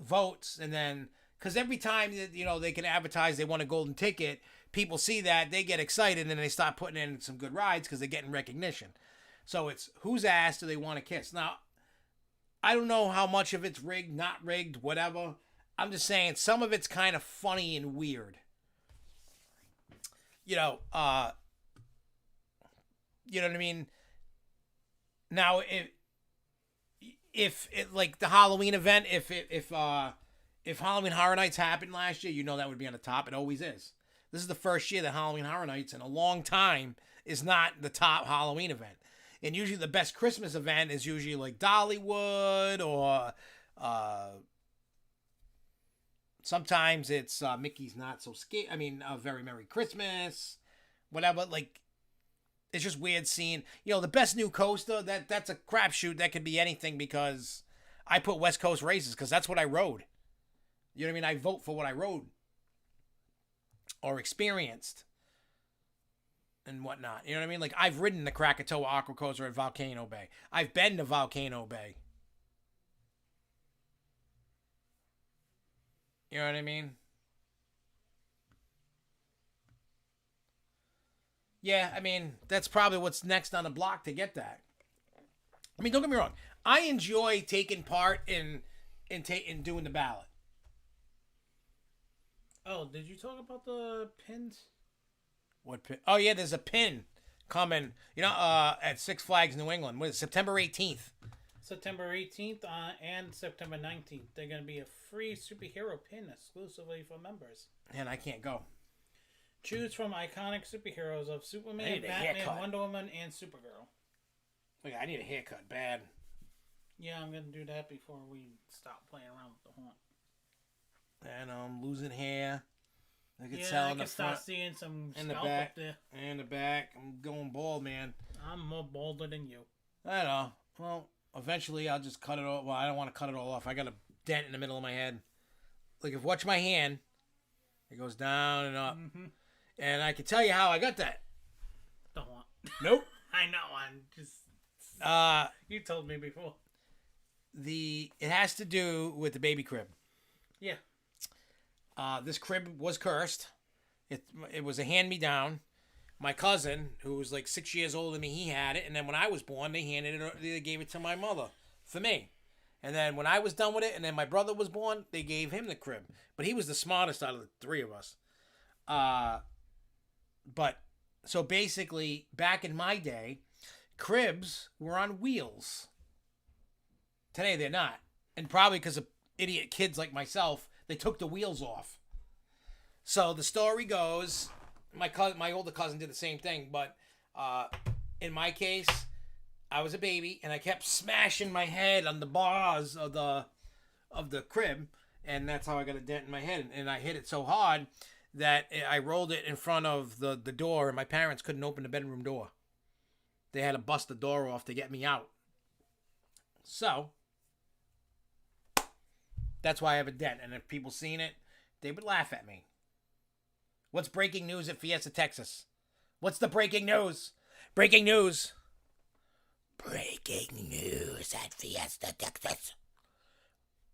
votes. And then, because every time that, you know, they can advertise they want a golden ticket, people see that, they get excited, and then they start putting in some good rides because they're getting recognition. So it's whose ass do they want to kiss? Now, I don't know how much of it's rigged, not rigged, whatever. I'm just saying some of it's kind of funny and weird. You know what I mean? Now, if it, like the Halloween event, if Halloween Horror Nights happened last year, you know that would be on the top. It always is. This is the first year that Halloween Horror Nights in a long time is not the top Halloween event. And usually the best Christmas event is usually like Dollywood or sometimes it's Mickey's Not So Scary. I mean, Very Merry Christmas, whatever. Like, it's just weird seeing, you know, the best new coaster. That's a crapshoot. That could be anything because I put West Coast Races because that's what I rode. You know what I mean? I vote for what I rode or experienced and whatnot. You know what I mean? Like, I've ridden the Krakatoa Aqua Coaster at Volcano Bay. I've been to Volcano Bay. You know what I mean? Yeah, I mean, that's probably what's next on the block to get that. I mean, don't get me wrong. I enjoy taking part in doing the ballot. Oh, did you talk about the pins? What pin? Oh, yeah, there's a pin coming, you know, at Six Flags New England. What is it, September 18th? September 18th and September 19th. They're going to be a free superhero pin exclusively for members. And I can't go. Choose from iconic superheroes of Superman, Batman, Wonder Woman, and Supergirl. Look, I need a haircut bad. Yeah, I'm going to do that before we stop playing around with the haunt. And I'm losing hair. I can yeah, tell I in the can start front, seeing some in the scalp back, up there. and the back. I'm going bald, man. I'm more balder than you. I know. Well, eventually I'll just cut it all. Well, I don't want to cut it all off. I got a dent in the middle of my head. Like, if you watch my hand, it goes down and up. Mm-hmm. And I can tell you how I got that. Don't want. Nope. I know. I'm just. You told me before. It has to do with the baby crib. Yeah. This crib was cursed. It was a hand-me-down. My cousin, who was like 6 years older than me, he had it. And then when I was born, they gave it to my mother for me. And then when I was done with it, and then my brother was born, they gave him the crib. But he was the smartest out of the three of us. But so basically, back in my day, cribs were on wheels. Today they're not, and probably because of idiot kids like myself, they took the wheels off. So the story goes, my older cousin did the same thing, but in my case, I was a baby and I kept smashing my head on the bars of the crib, and that's how I got a dent in my head. And I hit it so hard that I rolled it in front of the door, and my parents couldn't open the bedroom door. They had to bust the door off to get me out. So That's why I have a dent. And if people seen it, they would laugh at me. What's breaking news at Fiesta, Texas? What's the breaking news? Breaking news. Breaking news at Fiesta, Texas.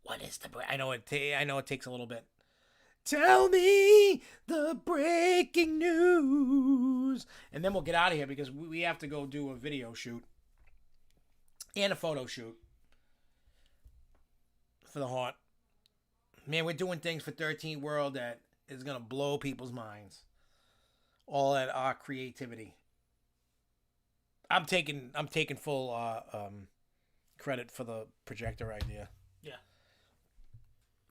What is the I know it takes a little bit. Tell me the breaking news. And then we'll get out of here because we have to go do a video shoot and a photo shoot for the haunt. Man, we're doing things for 13 World that is going to blow people's minds. All at our creativity. I'm taking full credit for the projector idea. Yeah.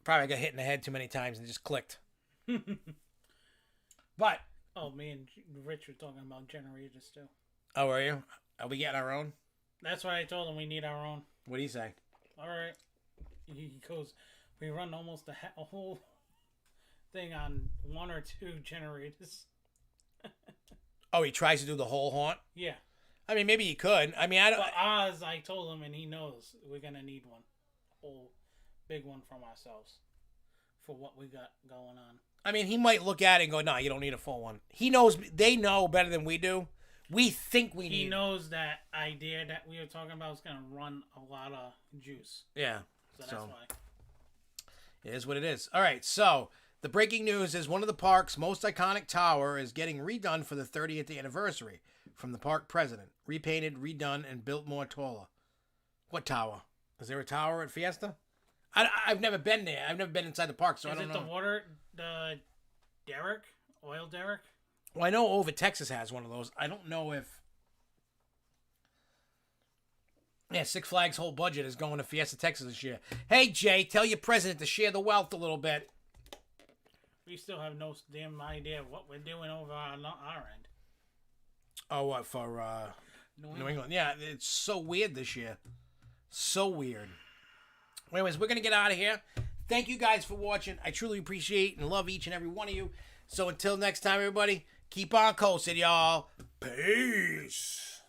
Probably got hit in the head too many times and just clicked. But. Oh, me and Rich were talking about generators too. Oh, are you? Are we getting our own? That's why I told him we need our own. What do you say? All right. He goes, we run almost a whole thing on 1 or 2 generators. Oh, he tries to do the whole haunt? Yeah. I mean, maybe he could. I mean, I don't. But Oz, I told him, and he knows we're gonna need one, a whole big one from ourselves, for what we got going on. I mean, he might look at it and go, "No, you don't need a full one." He knows. They know better than we do. We think we need. He knows that idea that we were talking about is gonna run a lot of juice. Yeah. So that's why. It is what it is. All right. So the breaking news is one of the park's most iconic tower is getting redone for the 30th anniversary. From the park president, repainted, redone, and built more taller. What tower? Is there a tower at Fiesta? I've never been there. I've never been inside the park, so I don't know. Is it the derrick, oil derrick? Well, I know over Texas has one of those. I don't know if. Yeah, Six Flags' whole budget is going to Fiesta, Texas this year. Hey, Jay, tell your president to share the wealth a little bit. We still have no damn idea what we're doing over on our end. Oh, what, for New England? Yeah, it's so weird this year. So weird. Anyways, we're going to get out of here. Thank you guys for watching. I truly appreciate and love each and every one of you. So until next time, everybody, keep on coasting, y'all. Peace.